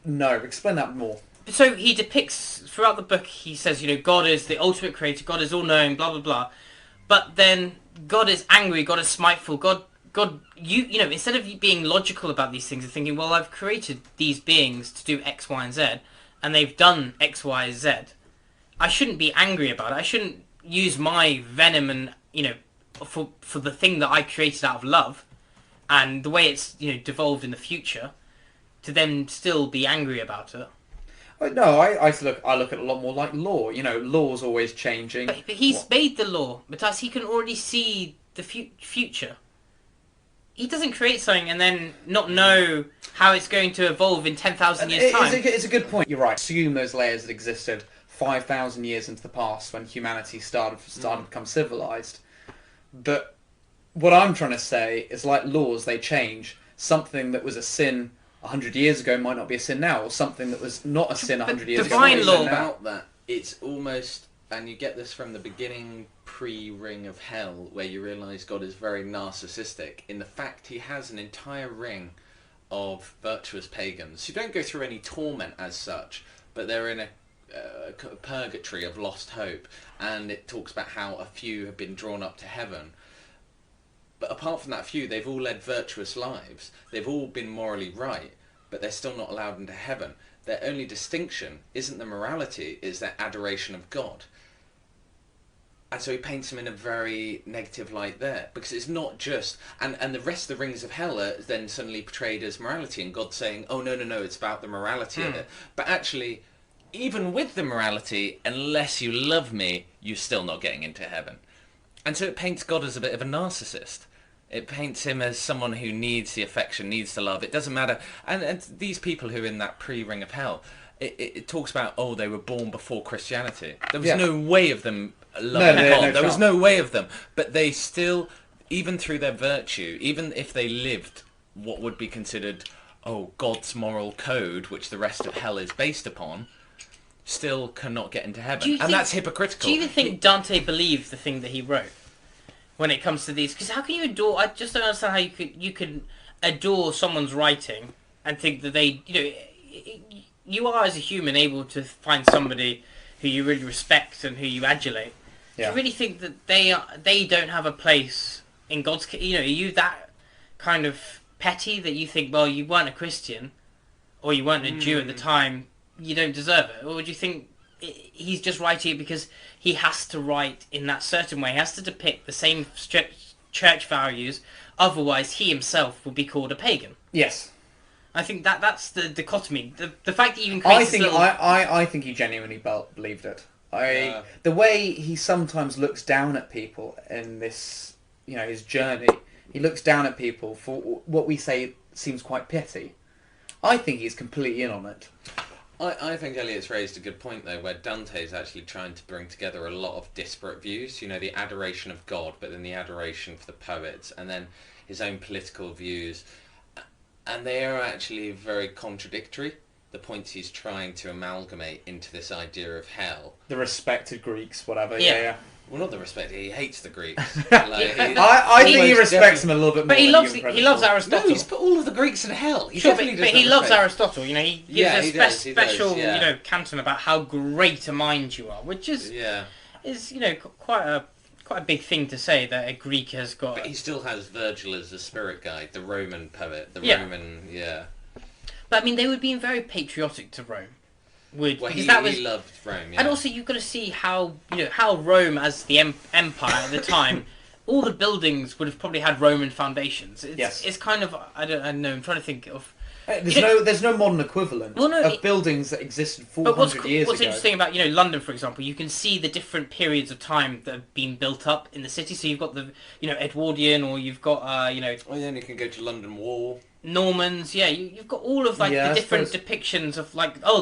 No, explain that more. So he depicts, throughout the book, he says, God is the ultimate creator, God is all-knowing, blah, blah, blah. But then God is angry, God is spiteful, God, instead of you being logical about these things and thinking, well, I've created these beings to do X, Y, and Z, and they've done X, Y, Z, I shouldn't be angry about it. I shouldn't use my venom and, for the thing that I created out of love, and the way it's, devolved in the future, to then still be angry about it. No, I look at it a lot more like law. Law's always changing. But he's made the law, because he can already see the future. He doesn't create something and then not know how it's going to evolve in 10,000 years' time. It's a good point. You're right. Assume those layers that existed 5,000 years into the past when humanity started to become civilized. But what I'm trying to say is, like laws, they change. Something that was a sin 100 years ago might not be a sin now, or something that was not a sin 100 years ago. Divine law about that, it's almost, and you get this from the beginning pre-ring of hell, where you realise God is very narcissistic in the fact he has an entire ring of virtuous pagans who don't go through any torment as such, but they're in a purgatory of lost hope, and it talks about how a few have been drawn up to heaven. But apart from that few, they've all led virtuous lives. They've all been morally right, but they're still not allowed into heaven. Their only distinction isn't the morality, it's their adoration of God. And so he paints them in a very negative light there, because it's not just... And the rest of the rings of hell are then suddenly portrayed as morality, and God saying, oh, no, it's about the morality of it. But actually, even with the morality, unless you love me, you're still not getting into heaven. And so it paints God as a bit of a narcissist. It paints him as someone who needs the affection, needs the love. It doesn't matter. And these people who are in that pre-ring of hell, it talks about, they were born before Christianity. There was no way of them loving God. There was no way of them. But they still, even through their virtue, even if they lived what would be considered, God's moral code, which the rest of hell is based upon, still cannot get into heaven. And that's hypocritical. Do you think Dante believed the thing that he wrote? when it comes to these. Because how can you adore? I just don't understand how you can adore someone's writing and think that they, you are as a human able to find somebody who you really respect and who you adulate. Yeah. Do you really think that they don't have a place in God's? Are you that kind of petty that you think, well, you weren't a Christian or you weren't a Jew at the time, you don't deserve it? Or do you think he's just writing it because he has to write in that certain way? He has to depict the same church values, otherwise he himself will be called a pagan. Yes. I think that's the dichotomy. The fact that he even creates I think he genuinely believed it. The way he sometimes looks down at people in this, his journey, he looks down at people for what we say seems quite petty. I think he's completely in on it. I think Eliot's raised a good point, though, where Dante's actually trying to bring together a lot of disparate views. The adoration of God, but then the adoration for the poets, and then his own political views. And they are actually very contradictory, the points he's trying to amalgamate into this idea of hell. The respected Greeks, whatever. Yeah. Well, not the respect. He hates the Greeks. I think he respects them a little bit more. But he loves Aristotle. No, he's put all of the Greeks in hell. He but he loves Aristotle. He gives he a does, special yeah. canton about how great a mind you are, which is quite a big thing to say that a Greek has got. But he still has Virgil as the spirit guide, the Roman poet, Roman. But I mean, they would be very patriotic to Rome. He loved Rome, yeah. And also you've got to see how how Rome as the empire at the time, all the buildings would have probably had Roman foundations. It's kind of I don't know. I'm trying to think of. There's no modern equivalent of buildings that existed 400 years ago. What's interesting about London, for example, you can see the different periods of time that have been built up in the city. So you've got the Edwardian, or you've got Or then you can go to London Wall. Normans, you've got all of the different depictions of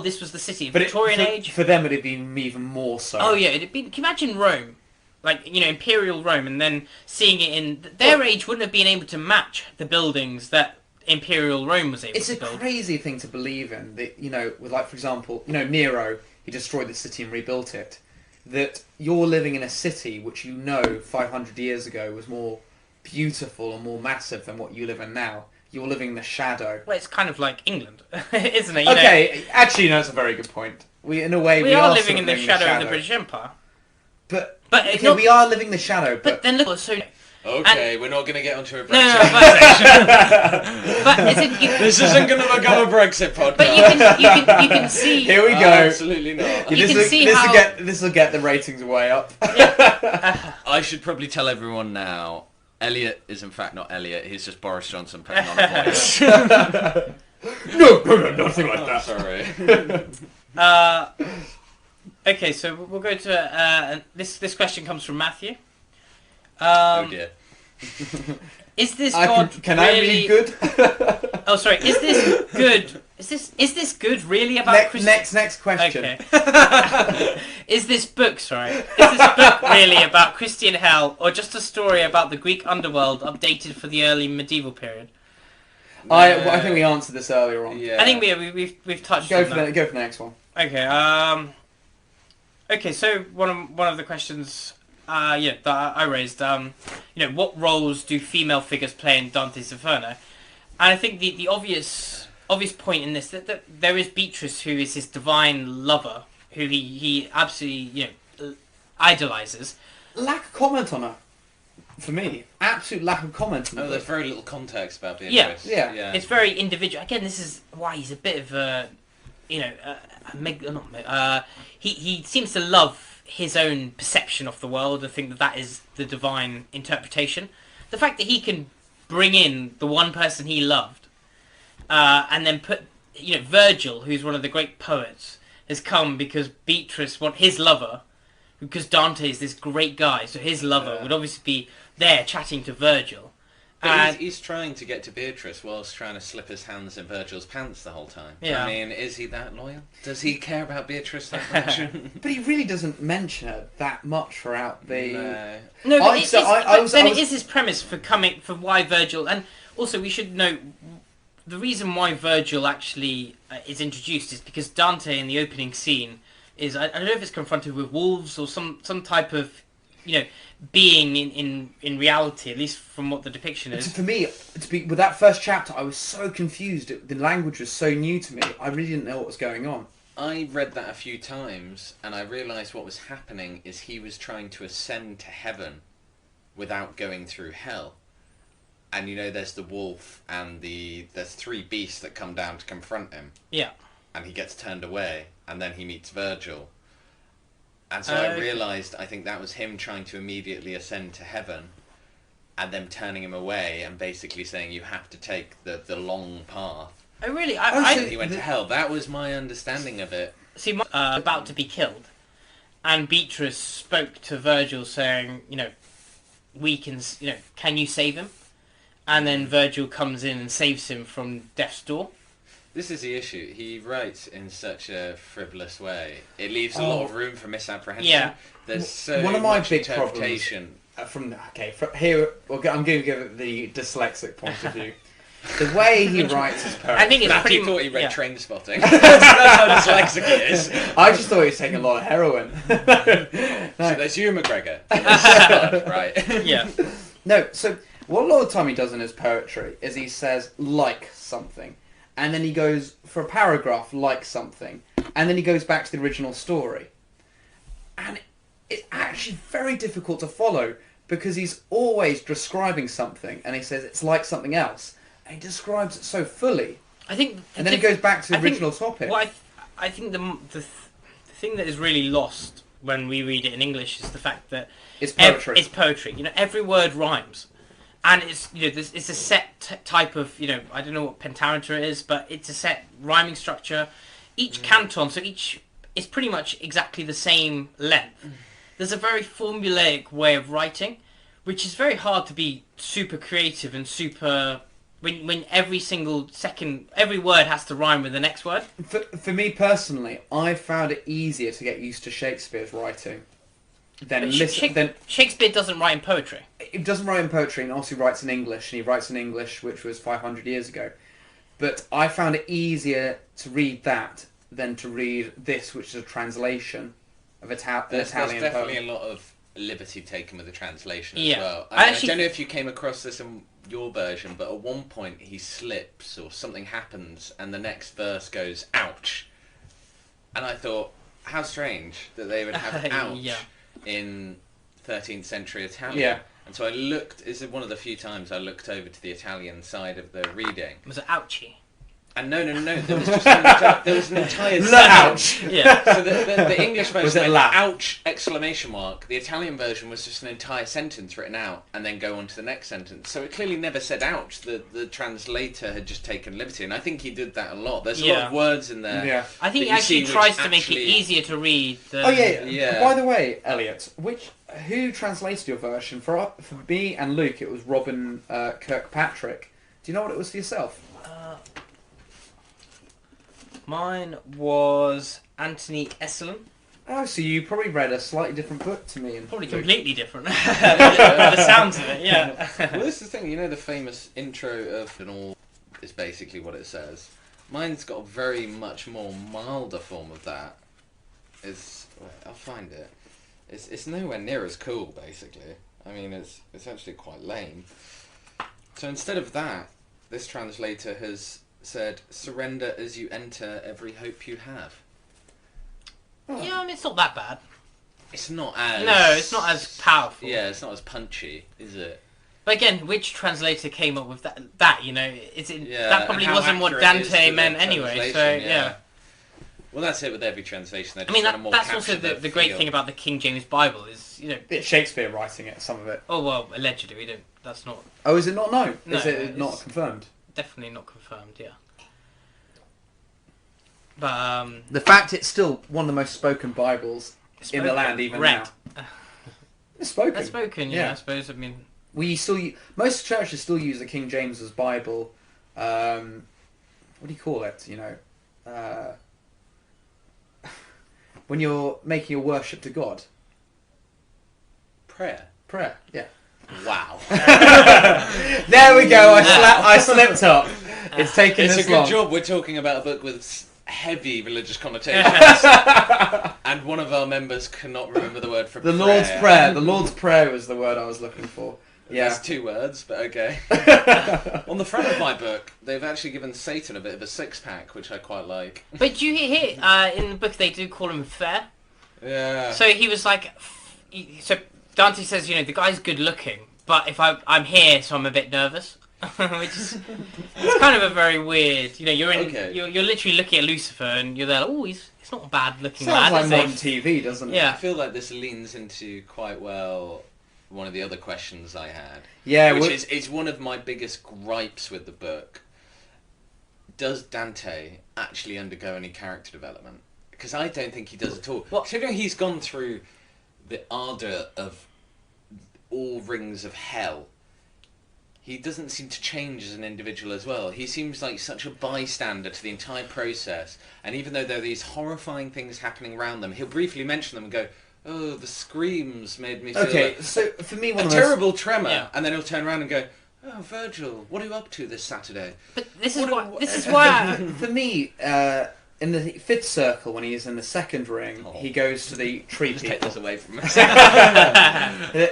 this was the city, Victorian age. For them, it'd been even more so. Oh yeah, it'd been. Can you imagine Rome, Imperial Rome, and then seeing it in their age wouldn't have been able to match the buildings that Imperial Rome was able to build. It's a crazy thing to believe in. That with for example, Nero, he destroyed the city and rebuilt it. That you're living in a city which 500 years ago was more beautiful and more massive than what you live in now. You're living in the shadow. Well, it's kind of like England, isn't it? Okay, actually, that's a very good point. We are living in the shadow of the British Empire. But we are living the shadow. But then look, so. Okay, we're not going to get onto a Brexit conversation. This isn't going to become a Brexit podcast. But you can see. Here we go. Absolutely not. This will get the ratings way up. I should probably tell everyone now. Eliot is in fact not Eliot. He's just Boris Johnson putting on a voice. No, nothing like that. Sorry. Okay, so we'll go to this question comes from Matthew. Oh dear. Is this God can really... I read good? Oh, sorry. Is this good? Is this good really about next question. Okay. Is this book really about Christian hell, or just a story about the Greek underworld updated for the early medieval period? I think we answered this earlier on. Yeah. I think we've touched on that. Go for the next one. Okay. Okay. So one of the questions. That I raised. What roles do female figures play in Dante's Inferno? And I think the obvious point in this that there is Beatrice, who is his divine lover, who he absolutely idolizes. Lack of comment on her, for me. Absolute lack of comment. Oh, there's very little context about Beatrice. Yeah. It's very individual. Again, this is why he's a bit of a, he seems to love his own perception of the world. I think that is the divine interpretation. The fact that he can bring in the one person he loved, and then put, Virgil, who's one of the great poets, has come because Beatrice, his lover, because Dante is this great guy, so his lover would obviously be there chatting to Virgil. But he's trying to get to Beatrice whilst trying to slip his hands in Virgil's pants the whole time. Yeah. I mean, is he that loyal? Does he care about Beatrice that much? But he really doesn't mention her that much throughout the... No, but it is his premise for why Virgil... And also we should note, the reason why Virgil actually is introduced is because Dante in the opening scene is... I don't know if it's confronted with wolves or some type of being in reality, at least from what the depiction is. For me, with that first chapter, I was so confused. The language was so new to me. I really didn't know what was going on. I read that a few times, and I realised what was happening is he was trying to ascend to heaven without going through hell. And there's the wolf and there's 3 beasts that come down to confront him. Yeah. And he gets turned away, and then he meets Virgil. And so I realised, I think that was him trying to immediately ascend to heaven, and them turning him away and basically saying you have to take the long path. Oh really? He went to hell. That was my understanding of it. See, about to be killed, and Beatrice spoke to Virgil saying, we can, can you save him? And then Virgil comes in and saves him from death's door. This is the issue. He writes in such a frivolous way. It leaves a lot of room for misapprehension. Yeah. There's so one of my much big interpretation. Problems here, I'm going to give it the dyslexic point of view. The way he writes his poetry. I think it's Matthew pretty. thought he read Yeah. Train Spotting. That's how dyslexic he is. I just thought he was taking a lot of heroin. So there's Hugh McGregor. There's right? Yeah. No, so what a lot of the time he does in his poetry is he says, like something. And then he goes for a paragraph, like something. And then he goes back to the original story. And it's actually very difficult to follow because he's always describing something and he says it's like something else. And he describes it so fully. I think. And then he goes back to the original topic. Well, I think the thing that is really lost when we read it in English is the fact that It's poetry. It's poetry. Every word rhymes. And it's it's a set type of I don't know what pentameter it is, but it's a set rhyming structure. Each canton, so it's pretty much exactly the same length. There's a very formulaic way of writing, which is very hard to be super creative and super when every single second every word has to rhyme with the next word. For me personally, I found it easier to get used to Shakespeare's writing than Shakespeare doesn't write in poetry. He doesn't write in poetry, and also writes in English, and he writes in English, which was 500 years ago. But I found it easier to read that than to read this, which is a translation of Italian There's definitely poem. a lot of liberty taken with the translation as Yeah. well. I I don't know if you came across this in your version, but at one point he slips or something happens and the next verse goes, ouch. And I thought, how strange that they would have ouch Yeah. in 13th century Italian. Yeah. And so I looked, it's one of the few times I looked over to the Italian side of the reading. Was it ouchie? And no, there was just there was an entire sentence. Ouch! Yeah. So the English version Was it went, laugh? ouch, exclamation mark. The Italian version was just an entire sentence written out and then go on to the next sentence. So it clearly never said ouch. The translator had just taken liberty. And I think he did that a lot. There's a lot of words in there. Yeah. I think that he you actually see tries which to make it actually- easier to read. Oh yeah. Yeah. By the way, Elliot, who translated your version for me and Luke? It was Robin Kirkpatrick. Do you know what it was for yourself? Mine was Anthony Esselin. Oh, so you probably read a slightly different book to me. And Probably Luke. completely different. The sounds of it, yeah. Well, this is the thing. The famous intro of and all is basically what it says. Mine's got a very much more milder form of that. I'll find it. It's nowhere near as cool, basically. I mean, it's actually quite lame. So instead of that, this translator has said, surrender as you enter every hope you have. Yeah, I mean, it's not that bad. It's not as... No, it's not as powerful. Yeah, it's not as punchy, is it? But again, which translator came up with that? Yeah, that probably and how wasn't what accurate is Dante the meant anyway. So translation, yeah. Well, that's it with every translation. They I mean, just wanna more that's also capture the great feel. thing about the King James Bible is It's Shakespeare writing it, some of it. Oh well, allegedly we don't. That's not Oh, is it not known? No, Is it not it's- confirmed? definitely not confirmed. Yeah. But The fact it's still one of the most spoken Bibles in the land even read. now. It's spoken. That's spoken, yeah, I suppose. I mean, Most churches still use the King James's Bible. What do you call it? When you're making your worship to God. Prayer. Prayer. Yeah. Wow. There we go. I slipped up. It's taken It's a this good long. job we're talking about a book with heavy religious connotations. And one of our members cannot remember the word for The prayer. Lord's Prayer. The Lord's Prayer was the word I was looking for. Yeah. That's 2 words, but okay. On the front of my book, they've actually given Satan a bit of a six-pack, which I quite like. But do you hear in the book they do call him fair? Yeah. So he was like, so Dante says, you know, the guy's good looking, but if I'm here, so I'm a bit nervous. Which is, it's kind of a very weird, you know, you're literally looking at Lucifer and you're there, like, oh, he's not a bad looking Sounds lad, like is modern he? TV, doesn't it? Yeah. I feel like this leans into quite well one of the other questions I had. Yeah, which is it's one of my biggest gripes with the book. Does Dante actually undergo any character development? Because I don't think he does at all. What? Considering he's gone through the ardour of all rings of hell, he doesn't seem to change as an individual as well. He seems like such a bystander to the entire process. And even though there are these horrifying things happening around them, he'll briefly mention them and go, oh, the screams made me feel like so for me, a one of terrible tremor. Yeah. And then he'll turn around and go, oh, Virgil, what are you up to this Saturday? But this is most... why For me, in the fifth circle, when he's in the second ring, he goes to the tree Just take people. this away from me.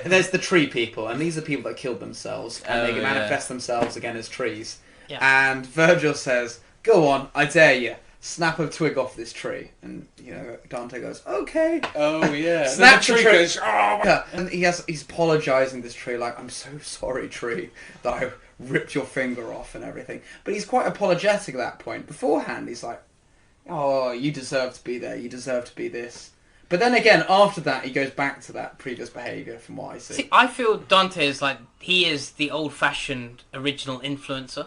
There's the tree people, and these are people that killed themselves, and they can yeah. manifest themselves again as trees. Yeah. And Virgil says, "Go on, I dare you. Snap a twig off this tree." And you know, Dante goes, "Okay." Oh, yeah. Snap the the tree tree. goes, oh. Yeah, and he's apologising to this tree, like, "I'm so sorry, tree, that I ripped your finger off and everything." But he's quite apologetic at that point. Beforehand, he's like, "Oh, you deserve to be there. You deserve to be this." But then again, after that, he goes back to that previous behaviour, from what I see. See, I feel Dante is like, he is the old-fashioned original influencer.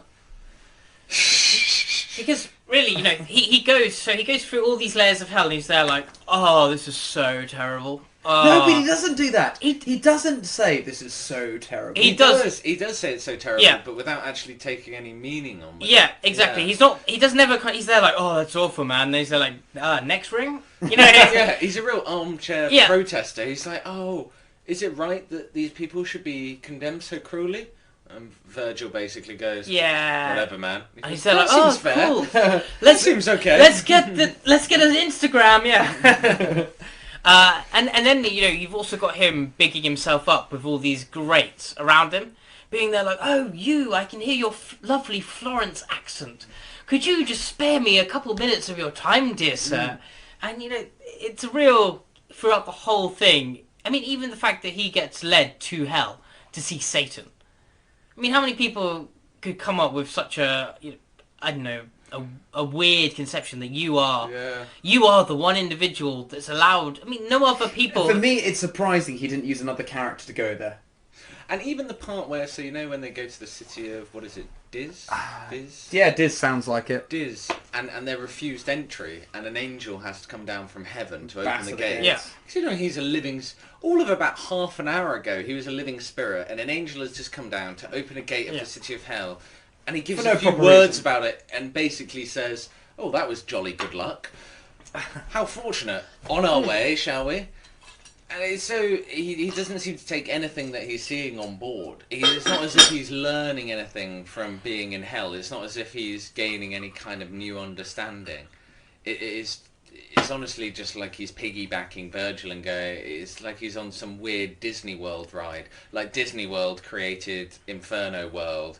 Because really, you know, he goes through all these layers of hell, and he's there like, oh, this is so terrible. Oh. No, but he doesn't do that. He doesn't say this is so terrible. He does. He does say it's so terrible, Yeah. but without actually taking any meaning on it. Yeah, exactly. Yeah. He doesn't ever. He's there like, oh, that's awful, man. And he's there like, next ring. You know. Yeah, he's a real armchair Yeah. protester. He's like, oh, is it right that these people should be condemned so cruelly? And Virgil basically goes, Yeah. whatever, man. And he's That there like, seems oh, fair. cool. That seems okay. Let's get an Instagram, yeah. And then, you know, you've also got him bigging himself up with all these greats around him, being there like, oh, I can hear your lovely Florence accent. Could you just spare me a couple minutes of your time, dear sir? And, you know, it's real throughout the whole thing. I mean, even the fact that he gets led to hell to see Satan. I mean, how many people could come up with such a, you know, I don't know, a weird conception that you are the one individual that's allowed. I mean, no other people. For me, it's surprising he didn't use another character to go there. And even the part where, so you know when they go to the city of, what is it, Diz? Diz? Yeah, Diz sounds like it. Diz. And they're refused entry, and an angel has to come down from heaven to open Batter the the gate. gates. Yeah. Considering he's a living... All of about half an hour ago, he was a living spirit, and an angel has just come down to open a gate of the city of hell. And he gives For no a few proper words reason. about it, and basically says, oh, that was jolly good luck. How fortunate. On our way, shall we? And it's so he doesn't seem to take anything that he's seeing on board. It's not as if he's learning anything from being in hell. It's not as if he's gaining any kind of new understanding. It's honestly just like he's piggybacking Virgil and it's like he's on some weird Disney World ride. Like Disney World created Inferno World,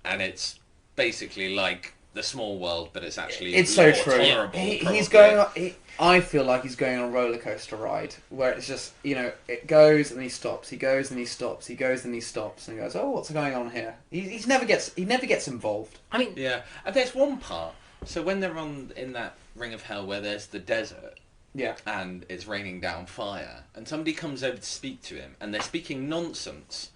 and it's basically like the small world, but it's actually It's so more true. tolerable, He's probably. going. I feel like he's going on a roller coaster ride where it's just, you know, it goes and he stops. He goes and he stops. He goes and he stops and he goes, "Oh, what's going on here?" He never gets involved. I mean, Yeah, and there's one part. So when they're in that ring of hell where there's the desert, Yeah. and it's raining down fire, and somebody comes over to speak to him, and they're speaking nonsense.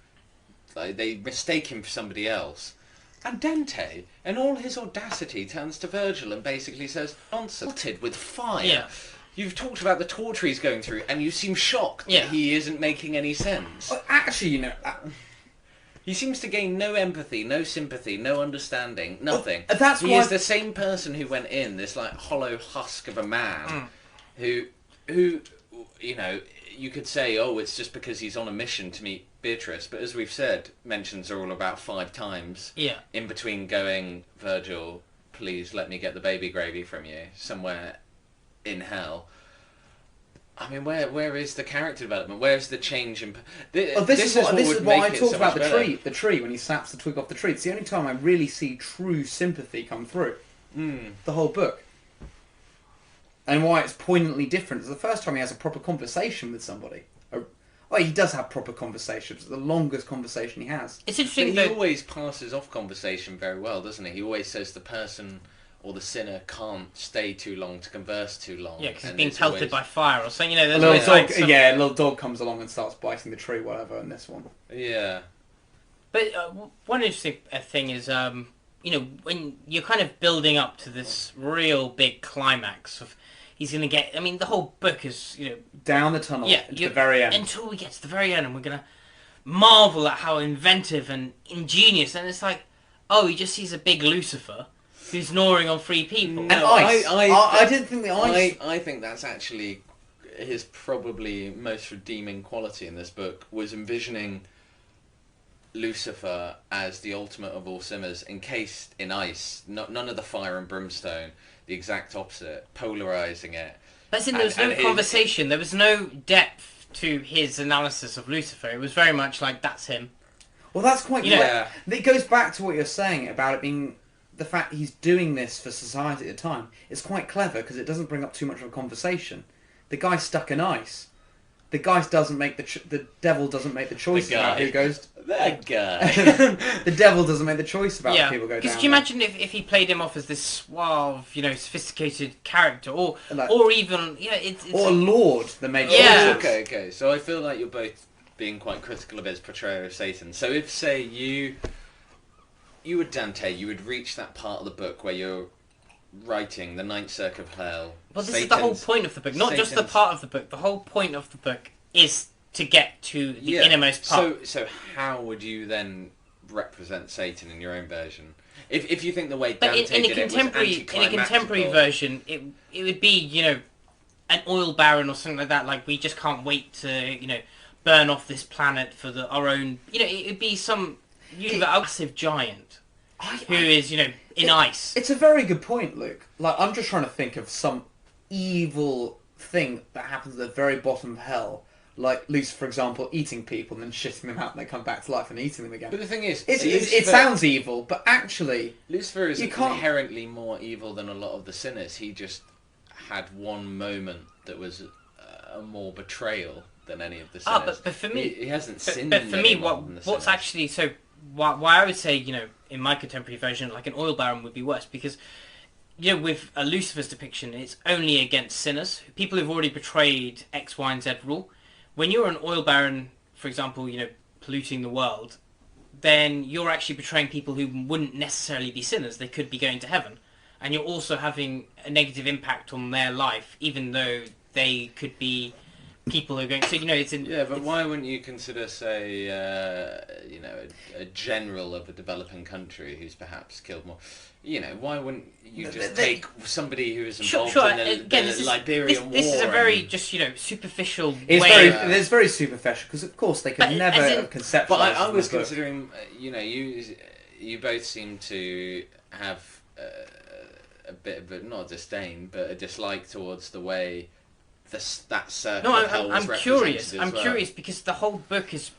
Like, they mistake him for somebody else. And Dante, in all his audacity, turns to Virgil and basically says, nonsense, melted with fire. Yeah. You've talked about the torture he's going through, and you seem shocked Yeah. that he isn't making any sense. Well, actually, you know, He seems to gain no empathy, no sympathy, no understanding, nothing. that's he why- is the same person who went in, this like hollow husk of a man, who, you know, you could say, oh, it's just because he's on a mission to meet Beatrice, but as we've said, mentions are all about 5 times. Yeah. In between going, Virgil, please let me get the baby gravy from you somewhere in hell. I mean, where is the character development? Where's the change in... This is what I talked about, the tree. The tree, when he snaps the twig off the tree. It's the only time I really see true sympathy come through. The whole book. And why it's poignantly different. It's the first time he has a proper conversation with somebody. Oh, he does have proper conversations. It's the longest conversation he has. It's interesting But he always passes off conversation very well, doesn't he? He always says the person or the sinner can't stay too long to converse too long. Yeah, because he's being pelted by fire or something. You know, A there's little always dog, like some... a little dog comes along and starts biting the tree, whatever, in this one. Yeah. But one interesting thing is, you know, when you're kind of building up to this real big climax of he's going to get... I mean, the whole book is, you know... Down the tunnel, yeah, to the very end. Until we get to the very end, and we're going to marvel at how inventive and ingenious, and it's like, oh, he just sees a big Lucifer who's gnawing on 3 people. And ice. I didn't think the ice... I think that's actually his probably most redeeming quality in this book, was envisioning Lucifer as the ultimate of all sinners, encased in ice, none of the fire and brimstone, the exact opposite, polarising it. That's in, there was no conversation, there was no depth to his analysis of Lucifer. It was very much like, that's him. Well, that's quite... Yeah. It goes back to what you're saying about it being... The fact he's doing this for society at the time. It's quite clever because it doesn't bring up too much of a conversation. The guy's stuck in ice. The guy doesn't make the devil doesn't make the choice about who goes... That guy. The devil doesn't make the choice about who people go down. Because can you imagine if he played him off as this suave, you know, sophisticated character, or even, yeah, it's or a lord that made yeah. choices. Okay. So I feel like you're both being quite critical of his portrayal of Satan. So if, say, you were Dante, you would reach that part of the book where you're writing the Ninth Circle of Hell. Well, this is the whole point of the book, not just the part of the book. The whole point of the book is to get to the innermost part. So how would you then represent Satan in your own version? If you think the way but Dante in a did it was contemporary version, it would be, you know, an oil baron or something like that. Like, we just can't wait to, you know, burn off this planet for our own. You know, it would be some massive giant who is, you know, in ice. It's a very good point, Luke. Like, I'm just trying to think of some evil thing that happens at the very bottom of hell. Like Lucifer, for example, eating people and then shitting them out and they come back to life and eating them again. But the thing is... it sounds evil, but actually... Lucifer is inherently more evil than a lot of the sinners. He just had one moment that was a more betrayal than any of the sinners. But for me... He hasn't sinned. But for me, what's actually... So, why I would say, you know, in my contemporary version, like an oil baron would be worse, because... You know, with a Lucifer's depiction, it's only against sinners. People who've already betrayed X, Y, and Z rule. When you're an oil baron, for example, you know, polluting the world, then you're actually betraying people who wouldn't necessarily be sinners. They could be going to heaven. And you're also having a negative impact on their life, even though they could be people who are going... So, you know, it's... but why wouldn't you consider, say, you know, a general of a developing country who's perhaps killed more... You know, why wouldn't you just take somebody who is involved in the Liberian War? This is a very, just, you know, superficial way... It's very superficial, because of course they could never have conceptualised... But I was considering, you know, you both seem to have a bit of a, not a disdain, but a dislike towards the way that circle of hell was represented. I'm curious because the whole book is,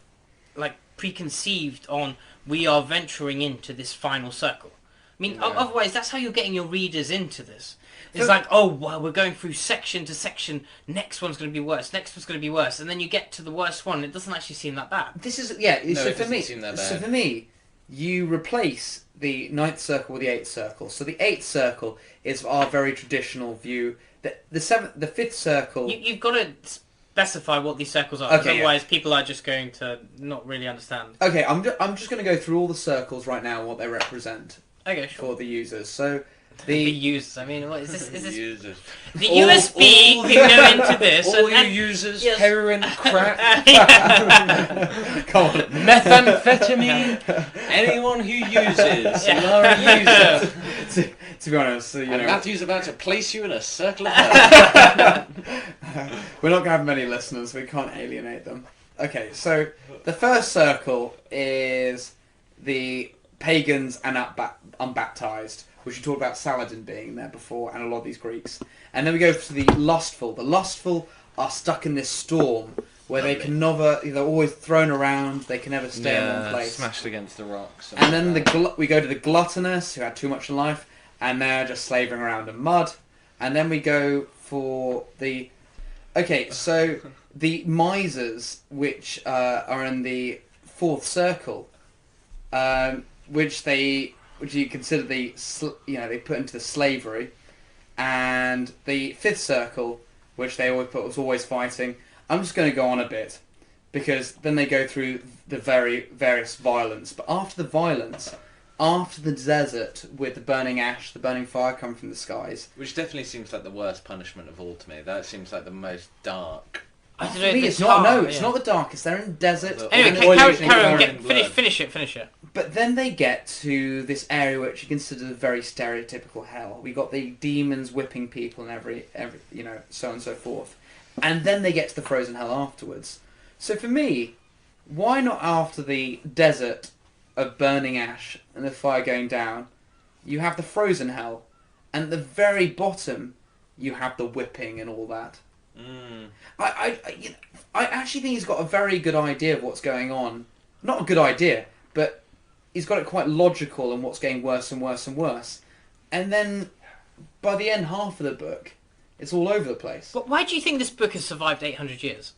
like, preconceived on we are venturing into this final circle. I mean, otherwise, that's how you're getting your readers into this. It's like, oh, well, we're going through section to section. Next one's going to be worse. Next one's going to be worse. And then you get to the worst one. It doesn't actually seem that bad. This is So for me, you replace the ninth circle with the eighth circle. So the eighth circle is our very traditional view. The fifth circle. You've got to specify what these circles are. Okay, otherwise, people are just going to not really understand. Okay, I'm just going to go through all the circles right now and what they represent. Okay, sure. For the users. So the users. I mean, what is this? Is this users. The USB can go into this? All you users, yes. Heroin, crack, come on, methamphetamine. Anyone who uses, you are a user. To be honest, you know, Matthew's about to place you in a circle of hell. We're not going to have many listeners. We can't alienate them. Okay, so the first circle is the pagans and unbaptized, which we talked about Saladin being there before, and a lot of these Greeks. And then we go to the lustful. The lustful are stuck in this storm where they can never, they're always thrown around, they can never stay in one place. Smashed against the rocks. And then we go to the gluttonous, who had too much in life, and they're just slavering around in mud. And then we go for the... Okay, so the misers, which are in the fourth circle, which you consider they put into the slavery, and the fifth circle, which they always put was always fighting. I'm just going to go on a bit, because then they go through the various violence. But after the violence, after the desert with the burning ash, the burning fire coming from the skies, which definitely seems like the worst punishment of all to me. That seems like the most dark. I don't for know. me, it's not. No, it's not the darkest. They're in desert. Anyway, carry on. Finish it. But then they get to this area which you consider a very stereotypical hell. We got the demons whipping people and every so on and so forth. And then they get to the frozen hell afterwards. So for me, why not after the desert of burning ash and the fire going down, you have the frozen hell, and at the very bottom you have the whipping and all that. I actually think he's got a very good idea of what's going on. Not a good idea, but he's got it quite logical and what's getting worse and worse and worse. And then by the end half of the book, it's all over the place. But why do you think this book has survived 800 years?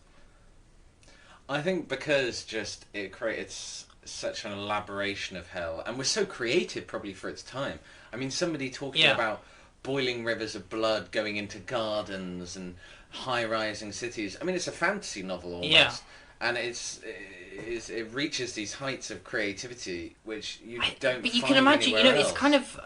I think because just it created such an elaboration of hell, and was so creative probably for its time. I mean, somebody talking about boiling rivers of blood going into gardens and high-rising cities. I mean, it's a fantasy novel almost, and it reaches these heights of creativity which you don't. But you find can imagine, anywhere it's else. kind of.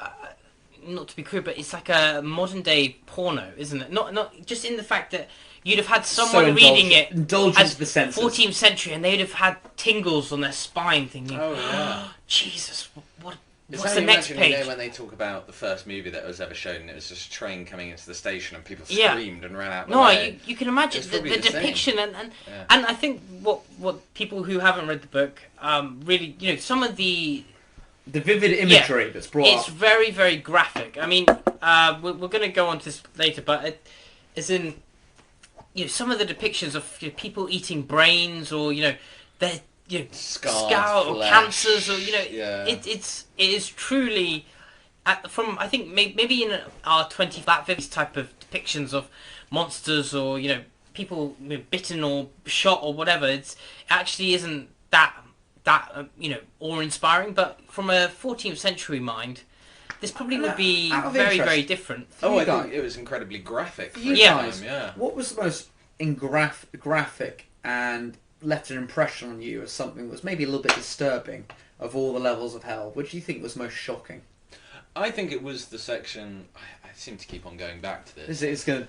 Not to be crude, but it's like a modern day porno, isn't it? Not just in the fact that you'd have had someone reading it indulgent to the senses. 14th century, and they'd have had tingles on their spine, thinking, "Oh yeah, Jesus, what's the next page?" You know, when they talk about the first movie that was ever shown, and it was just a train coming into the station, and people screamed and ran out. You can imagine the depiction, and I think what people who haven't read the book really, some of the vivid imagery that's brought up. It's very, very graphic. I mean, we're going to go on to this later, but it's in, some of the depictions of people eating brains, or, their scar or cancers, or, it is truly, from, I think, maybe in our 20 flat vivid type of depictions of monsters, or, people bitten or shot or whatever, it actually isn't that awe-inspiring, but from a 14th century mind, this probably would be very, very different. I think it was incredibly graphic. For guys, what was the most graphic and left an impression on you as something that was maybe a little bit disturbing of all the levels of hell? What do you think was most shocking? I think it was the section. I seem to keep on going back to this. It's going to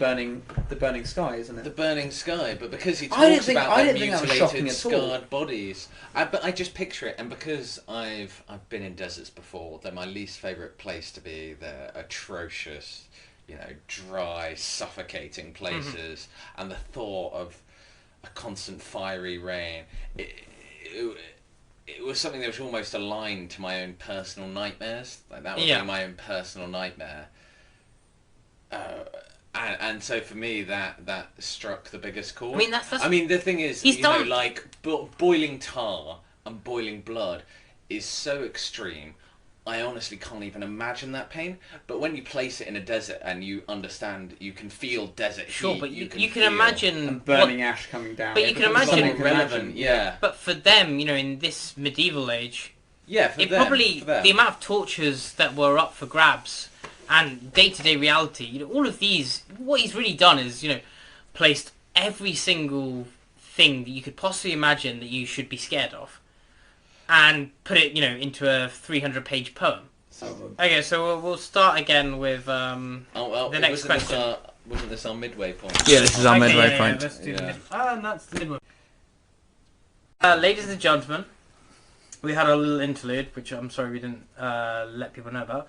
the burning sky, isn't it? The burning sky, but because he talks about their mutilated, scarred bodies, but I just picture it, and because I've been in deserts before, they're my least favourite place to be. They're atrocious, dry, suffocating places, and the thought of a constant fiery rain. It was something that was almost aligned to my own personal nightmares. Like that would be my own personal nightmare. And so for me, that struck the biggest chord. I mean, that's I mean, the thing is, boiling tar and boiling blood is so extreme. I honestly can't even imagine that pain. But when you place it in a desert and you understand, you can feel desert heat. Sure, but you can imagine and burning ash coming down. But you can imagine relevant, But for them, in this medieval age, for them. The amount of tortures that were up for grabs and day-to-day reality, all of these, what he's really done is, placed every single thing that you could possibly imagine that you should be scared of, and put it, into a 300-page poem. Okay, so we'll start again with the next question. Wasn't this our midway point? Yeah, this is our midway point. Let's do and that's the midway. Ladies and gentlemen, we had a little interlude, which I'm sorry we didn't let people know about.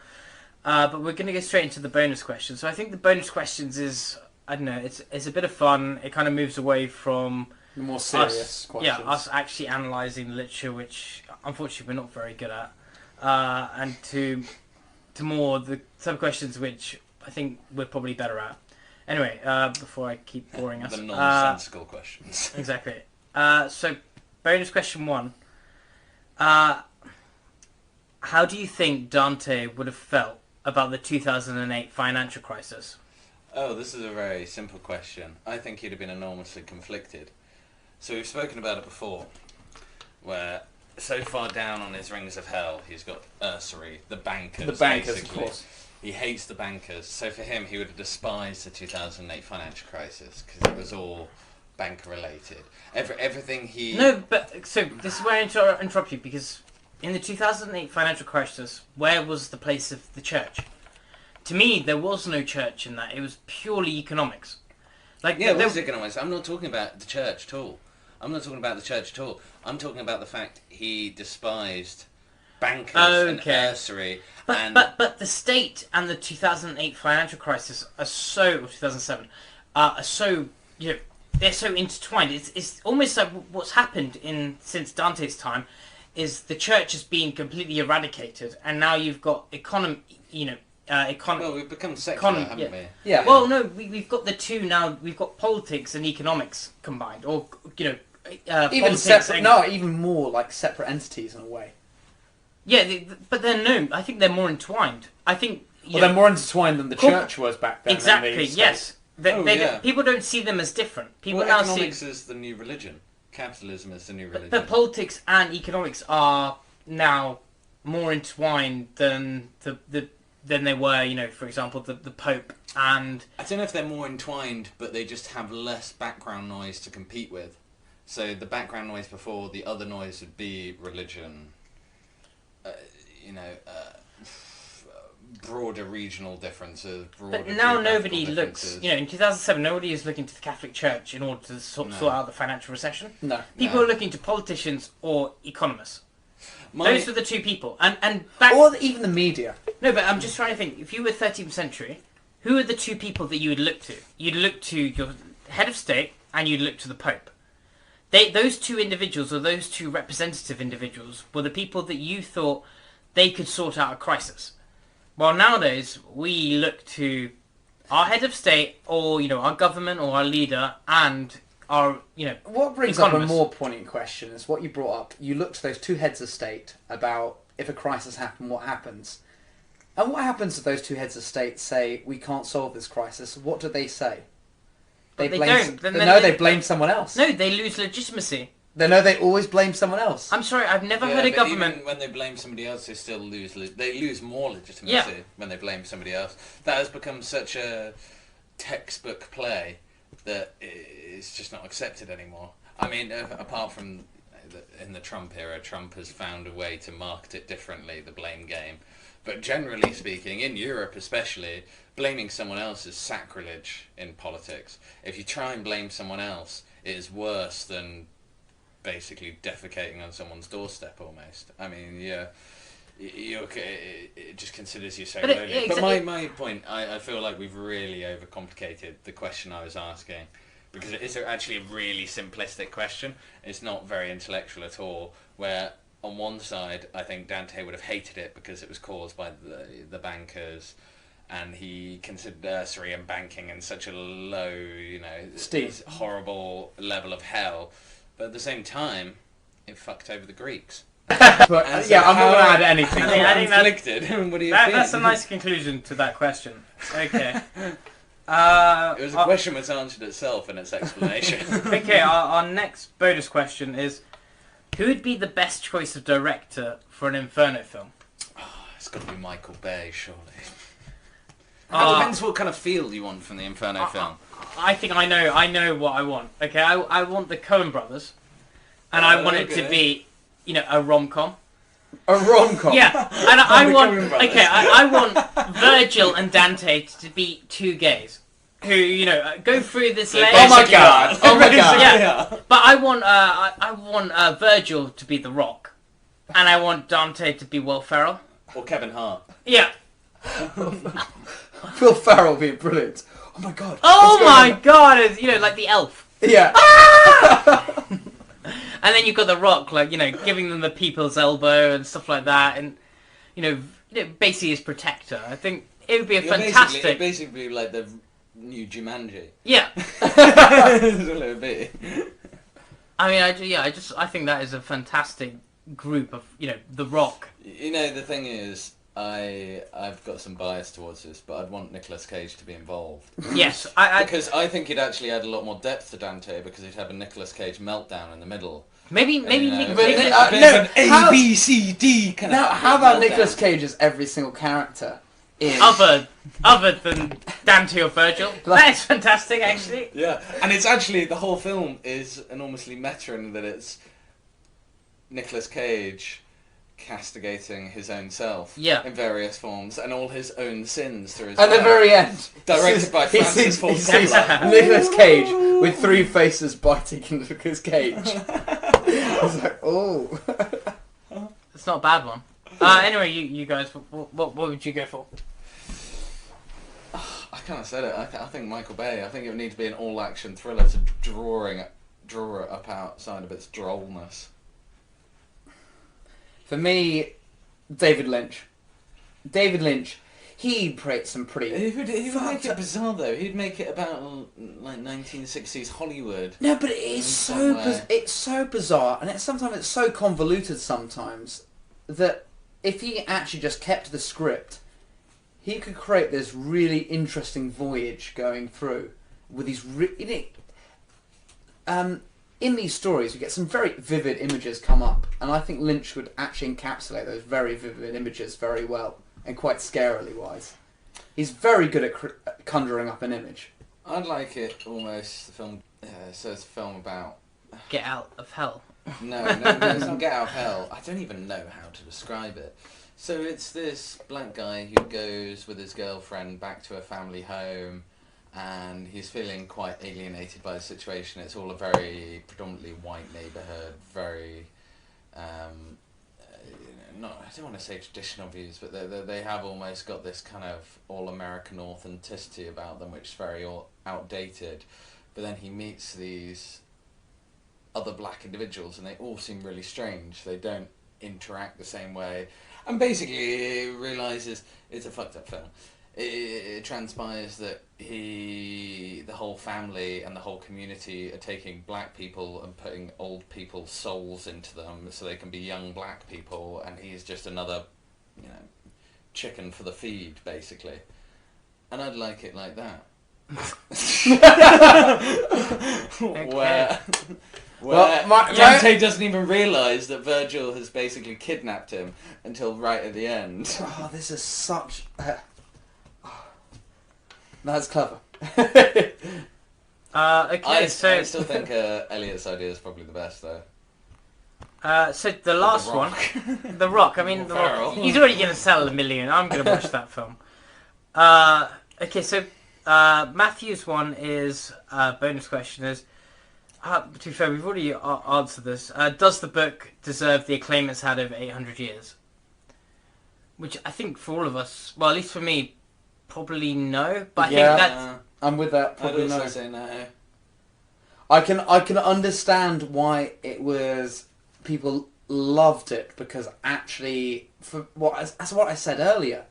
But we're going to get straight into the bonus questions. So I think the bonus questions is, I don't know, it's a bit of fun. It kind of moves away from the more serious questions. Yeah, us actually analysing the literature, which unfortunately we're not very good at. And to to more the sub-questions which I think we're probably better at. Anyway, before I keep boring us. The nonsensical questions. Exactly. So, bonus question 1. How do you think Dante would have felt about the 2008 financial crisis? Oh, this is a very simple question. I think he'd have been enormously conflicted. So we've spoken about it before, where so far down on his rings of hell, he's got Usury, the bankers. The bankers, basically. of course. He hates the bankers. So for him, he would have despised the 2008 financial crisis because it was all banker related. Everything he... No, but so this is where I interrupt you, because in the 2008 financial crisis, where was the place of the church? To me, there was no church in that. It was purely economics. Yeah, it was economics. I'm not talking about the church at all. I'm talking about the fact he despised bankers and usury. But the state and the 2008 financial crisis are so, or 2007, are so, they're so intertwined. It's almost like what's happened since Dante's time is the church has been completely eradicated, and now you've got economy. Well, we've become secular, haven't we? Yeah. Well, no, we've got the two now. We've got politics and economics combined, or even politics separate. and, No, even more like separate entities in a way. Yeah, but I think they're more entwined. I think. They're more intertwined than the church was back then. Exactly. Yes. People don't see them as different. People now see economics is the new religion. Capitalism is the new religion. But politics and economics are now more entwined than they were. For example, the Pope and. I don't know if they're more entwined, but they just have less background noise to compete with. So the background noise before, the other noise would be religion. Broader regional differences. But now nobody looks. In 2007, nobody is looking to the Catholic Church in order to sort out the financial recession. No. People are looking to politicians or economists. Those are the two people, and back. Or even the media. No, but I'm just trying to think. If you were 13th century, who are the two people that you would look to? You'd look to your head of state, and you'd look to the Pope. Those two individuals, or those two representative individuals, were the people that you thought they could sort out a crisis. Well, nowadays, we look to our head of state, or, our government, or our leader, and our, What brings up a more poignant question is what you brought up. You look to those two heads of state about if a crisis happens, what happens. And what happens if those two heads of state say, we can't solve this crisis? What do they say? They don't. They they blame someone else. No, they lose legitimacy. They always blame someone else. I'm sorry, I've never heard a government... Even when they blame somebody else, they still lose... They lose more legitimacy when they blame somebody else. That has become such a textbook play that it's just not accepted anymore. I mean, apart from in the Trump era, Trump has found a way to market it differently, the blame game. But generally speaking, in Europe especially, blaming someone else is sacrilege in politics. If you try and blame someone else, it is worse than basically defecating on someone's doorstep almost. I mean, it just considers you so lowly. But my point, I feel like we've really overcomplicated the question I was asking, because it is actually a really simplistic question. It's not very intellectual at all, where on one side I think Dante would have hated it because it was caused by the bankers, and he considered usury and banking in such a low, horrible level of hell. But at the same time, it fucked over the Greeks. But, I'm not going to add anything. I think conflicted. What do you think? That's a nice conclusion to that question. Okay. It was a question which answered itself in its explanation. Okay, our next bonus question is, who would be the best choice of director for an Inferno film? It's got to be Michael Bay, surely. It depends what kind of feel you want from the Inferno film. I think I know what I want. Okay, I want the Coen brothers, and I want it to be, a rom-com. A rom-com? Yeah, and I want Virgil and Dante to be two gays who, go through this layer. Oh my god! Yeah, but I want Virgil to be The Rock, and I want Dante to be Will Ferrell. Or Kevin Hart. Yeah. Will Ferrell being brilliant. Oh my god. Oh my god, like the elf. Yeah. And then you've got The Rock, giving them the people's elbow and stuff like that. And, basically his protector. I think it would be a You're fantastic. basically like the new Jumanji. Yeah. That's all it would be. I mean, I think that is a fantastic group of, The Rock. You know, the thing is, I've got some bias towards this, but I'd want Nicolas Cage to be involved. Yes, Because I think he'd actually add a lot more depth to Dante, because he'd have a Nicolas Cage meltdown in the middle. maybe A Nick. bit no, of an how- A, B, C, D kind Now, of how about meltdown. Nicolas Cage as every single character in... Other than Dante or Virgil. That is fantastic, actually. Yeah, and it's actually, the whole film is enormously meta in that it's Nicolas Cage castigating his own self in various forms, and all his own sins through his At the work. very end. Directed by He Francis sees- Ford he sees Coppola. Nicolas Cage with three faces biting Nicolas Cage. It's like, oh. It's not a bad one. Anyway, you guys, what would you go for? I kind of said it. I think Michael Bay. I think it would need to be an all-action thriller to draw it up outside of its drollness. For me, David Lynch. David Lynch, he creates some pretty... He would make fucked it up- bizarre though. He'd make it about like 1960s Hollywood. No, but it is some way. it's so bizarre, and sometimes it's so convoluted sometimes, that if he actually just kept the script, he could create this really interesting voyage going through with these... in these stories, we get some very vivid images come up, and I think Lynch would actually encapsulate those very vivid images very well, and quite scarily wise. He's very good at conjuring up an image. I'd like it almost. The film. So it's a film about. Get Out of Hell. No, it's not Get Out of Hell. I don't even know how to describe it. So it's this black guy who goes with his girlfriend back to a family home, and he's feeling quite alienated by the situation. It's all a very predominantly white neighbourhood, very, I don't want to say traditional views, but they have almost got this kind of all-American authenticity about them, which is very outdated. But then he meets these other black individuals, and they all seem really strange. They don't interact the same way. And basically, he realises it's a fucked up film. It transpires that the whole family and the whole community are taking black people and putting old people's souls into them so they can be young black people, and he's just another, chicken for the feed, basically. And I'd like it like that. Where Dante doesn't even realise that Virgil has basically kidnapped him until right at the end. Oh, this is such... That's clever. Okay, I so still think Elliot's idea is probably the best, though. so the last The Rock. one, The Rock. I mean, Will The Rock, Ferrell. he's already going to sell 1 million. I'm going to watch that film. Okay, so Matthew's one is bonus question is. To be fair, we've already answered this. Does the book deserve the acclaim it's had over 800 years? Which I think for all of us, well, at least for me, probably no. But I think that's... I'm with that. Probably I'd also no. say no. I can understand why it was people loved it, because actually, as what I said earlier,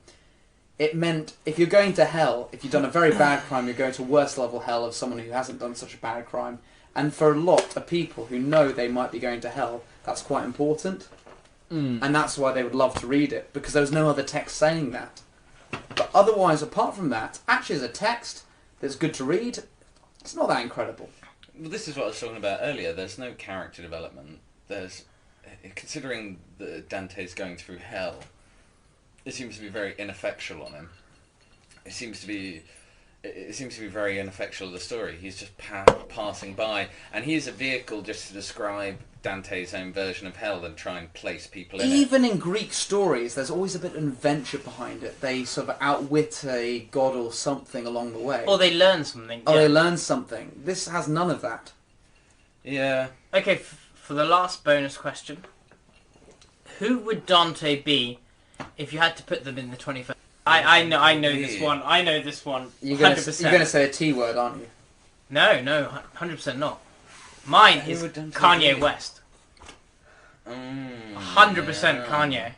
it meant if you're going to hell, if you've done a very bad crime, you're going to worse level hell of someone who hasn't done such a bad crime. And for a lot of people who know they might be going to hell, that's quite important. And that's why they would love to read it, because there was no other text saying that. But otherwise, apart from that, actually as a text that's good to read, it's not that incredible. Well, this is what I was talking about earlier. There's no character development. Considering that Dante's going through hell, it seems to be very ineffectual on him. It seems to be very ineffectual, the story. He's just passing by, and he's a vehicle just to describe Dante's own version of hell and try and place people in it. Even in Greek stories, there's always a bit of adventure behind it. They sort of outwit a god or something along the way. Or they learn something. Or yeah. they learn something. This has none of that. Yeah. Okay, for the last bonus question, who would Dante be if you had to put them in the 21st? I know this one. I know this one. You're 100%. going to say a T word, aren't you? No, 100% not. Mine Who is would Dante Kanye be? West. 100% Yeah. Kanye.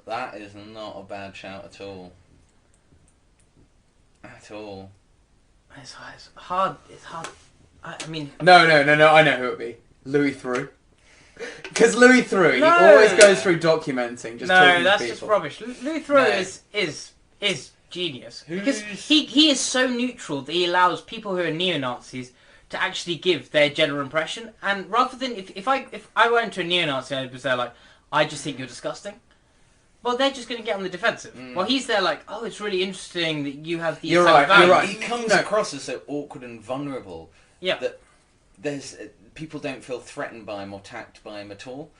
That is not a bad shout at all. At all. It's hard. It's hard. I mean... No, I know who it would be. Louis Theroux. Because Louis Theroux, he No. always goes through documenting, just talking No, to that's people. just rubbish. Louis Theroux No. is genius. Who's- Because he is so neutral that he allows people who are neo-Nazis to actually give their general impression. And rather than... If I went to a neo-Nazi and I was there like, I just think you're disgusting. Well, they're just going to get on the defensive. Well, he's there like, oh, it's really interesting that you have these You're type of right, you're values. right. He comes across as so awkward and vulnerable. Yeah. That there's people don't feel threatened by him or attacked by him at all,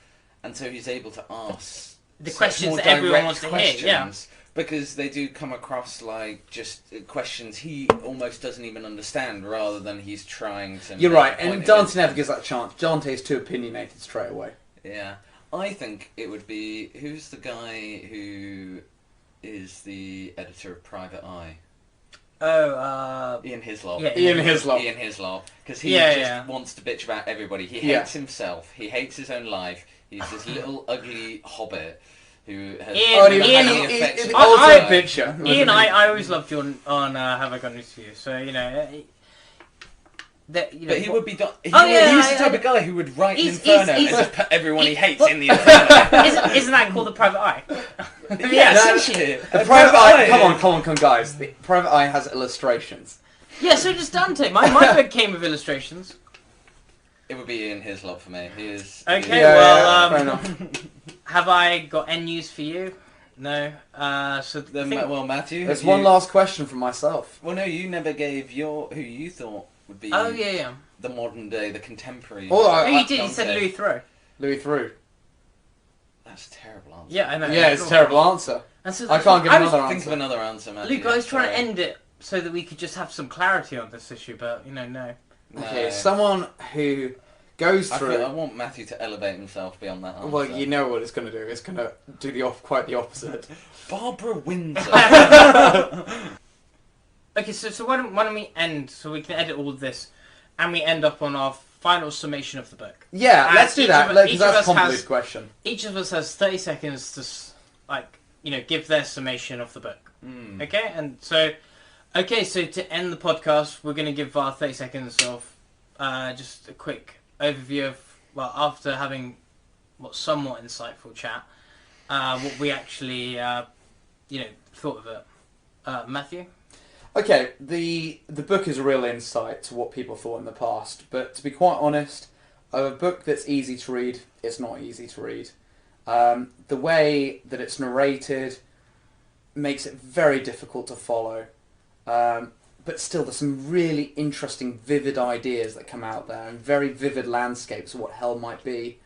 and so he's able to ask The such questions more that everyone direct wants to hear, yeah. questions, because they do come across like just questions he almost doesn't even understand, rather than he's trying to. You're make right, a point and of Dante never it. gives that chance. Dante's too opinionated straight away. Yeah, I think it would be who's the guy who is the editor of Private Eye. Oh, Ian Hislop. Yeah, Ian Hislop. Ian Hislop. Because he Yeah, just yeah. wants to bitch about everybody. He Yeah. hates himself. He hates his own life. He's this little ugly hobbit who has Ian- never Ian- had any affection. I- also I- a bitcher. Ian, I always loved you on Have I Got News For You. So, you know... That, you know, But he would be... he's the yeah, type of guy who would write he's- Inferno he's- and just put everyone he hates what- in the Inferno. isn't that called The Private Eye? Yeah, No, essentially. The Private Eye, come on, guys. The Private Eye has illustrations. Yeah, so does Dante. My book came with illustrations. It would be Ian Hislop for me. He is... Okay, Yeah, well, fair enough. have I got any news for you? No. So the Then, thing- well, Matthew... There's have one you- last question from myself. Well, no, you never gave who you thought would be Oh, yeah. the modern day, the contemporary... Oh, Oh, you did. You Dante. said Louis Theroux. Louis Theroux. That's a terrible answer. Yeah, I know. Yeah, it's a terrible answer. And so I can't give I was- another Think of answer. another answer, Matthew. Luke, I was trying to Sorry. end it so that we could just have some clarity on this issue, but, you know, no. Okay, No. someone who goes I through... want Matthew to elevate himself beyond that answer. Well, you know what it's going to do. It's going to do quite the opposite. Barbara Windsor. Okay, so why don't we end, so we can edit all of this, and we end up on our final summation of the book. Yeah, And let's do each that, of- because each that's of a us convoluted has- question. Each of us has 30 seconds to, give their summation of the book. Okay, and so to end the podcast, we're going to give our 30 seconds of just a quick overview of, well, after having somewhat insightful chat, what we actually, thought of it. Matthew? Okay, the book is a real insight to what people thought in the past, but to be quite honest, a book that's easy to read, it's not easy to read. The way that it's narrated makes it very difficult to follow, but still there's some really interesting, vivid ideas that come out there, and very vivid landscapes of what hell might be,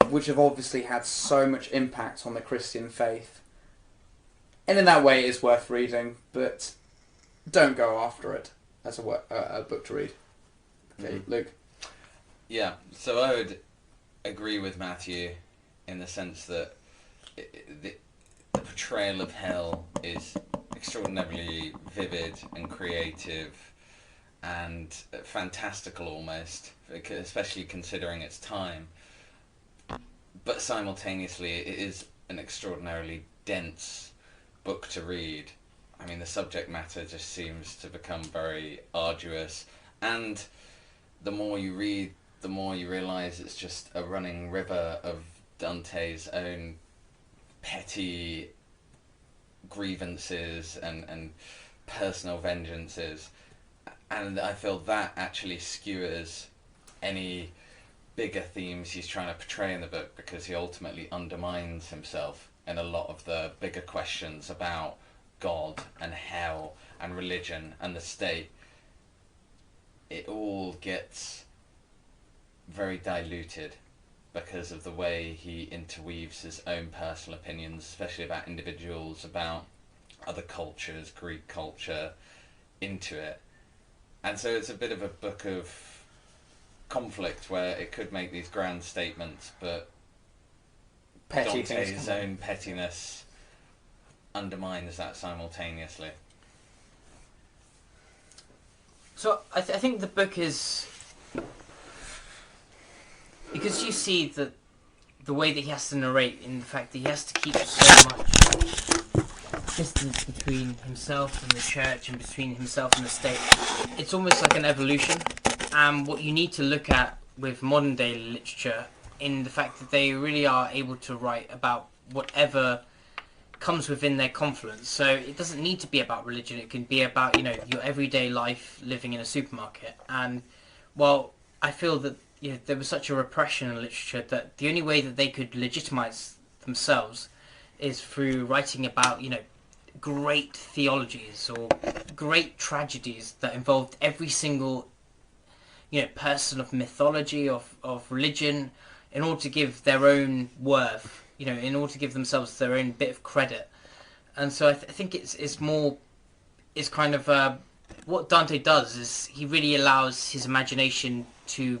which have obviously had so much impact on the Christian faith. And in that way it is worth reading, but don't go after it as a book to read. Okay, Luke? Yeah, so I would agree with Matthew in the sense that the portrayal of hell is extraordinarily vivid and creative and fantastical almost, especially considering its time. But simultaneously, it is an extraordinarily dense book to read. I mean, the subject matter just seems to become very arduous, and the more you read, the more you realise it's just a running river of Dante's own petty grievances and personal vengeances. And I feel that actually skewers any bigger themes he's trying to portray in the book, because he ultimately undermines himself in a lot of the bigger questions about God and hell and religion and the state. It all gets very diluted because of the way he interweaves his own personal opinions, especially about individuals, about other cultures, Greek culture, into it. And so it's a bit of a book of conflict where it could make these grand statements, but Petty things Dante's come own pettiness undermines that simultaneously. So I think the book is... Because you see that the way that he has to narrate, in the fact that he has to keep so much distance between himself and the church and between himself and the state. It's almost like an evolution. And what you need to look at with modern day literature, in the fact that they really are able to write about whatever comes within their confluence. So it doesn't need to be about religion. It can be about, your everyday life living in a supermarket. And while I feel that there was such a repression in literature that the only way that they could legitimize themselves is through writing about, great theologies or great tragedies that involved every single, person of mythology, of religion, in order to give their own worth, in order to give themselves their own bit of credit. And so I think it's kind of what Dante does is he really allows his imagination to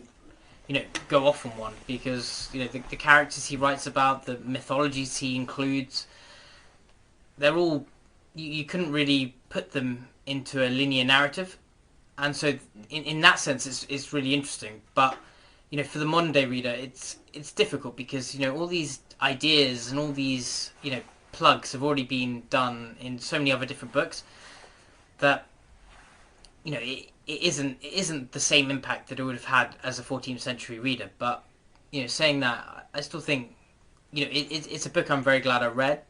go off on one, because the characters he writes about, the mythologies he includes, they're all you couldn't really put them into a linear narrative, and so in that sense it's really interesting. But for the modern day reader, it's difficult because all these ideas and all these plugs have already been done in so many other different books that it isn't the same impact that it would have had as a 14th century reader. But saying that, I still think it's a book I'm very glad I read,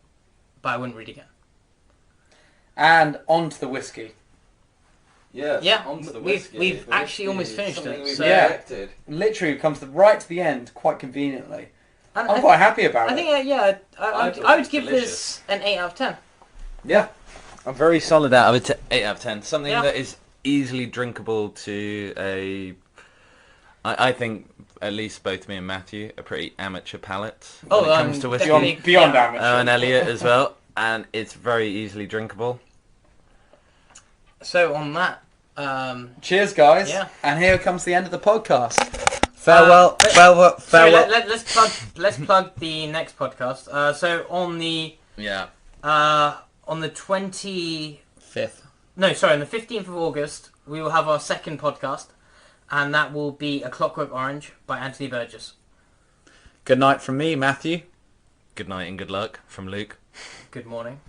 but I wouldn't read again. And on to the whiskey. Yeah, onto the we've whiskey. The actually whiskey almost is finished something it. we've So Yeah. Literally comes right to the end quite conveniently. and I'm quite happy about I it. think I thought I it would was give delicious. this an 8 out of 10. Yeah. A very solid out of 8 out of 10. Something Yeah. that is easily drinkable to a... I think at least both me and Matthew are pretty amateur palates when it comes to whiskey. definitely, Beyond yeah. amateur. And Elliot as well. And it's very easily drinkable. So on that, Cheers, guys. Yeah. And here comes the end of the podcast. Farewell. Sorry, Farewell. let's plug the next podcast. So on the Yeah. on the 15th of August, we will have our second podcast, and that will be A Clockwork Orange by Anthony Burgess. Good night from me, Matthew. Good night and good luck from Luke. Good morning.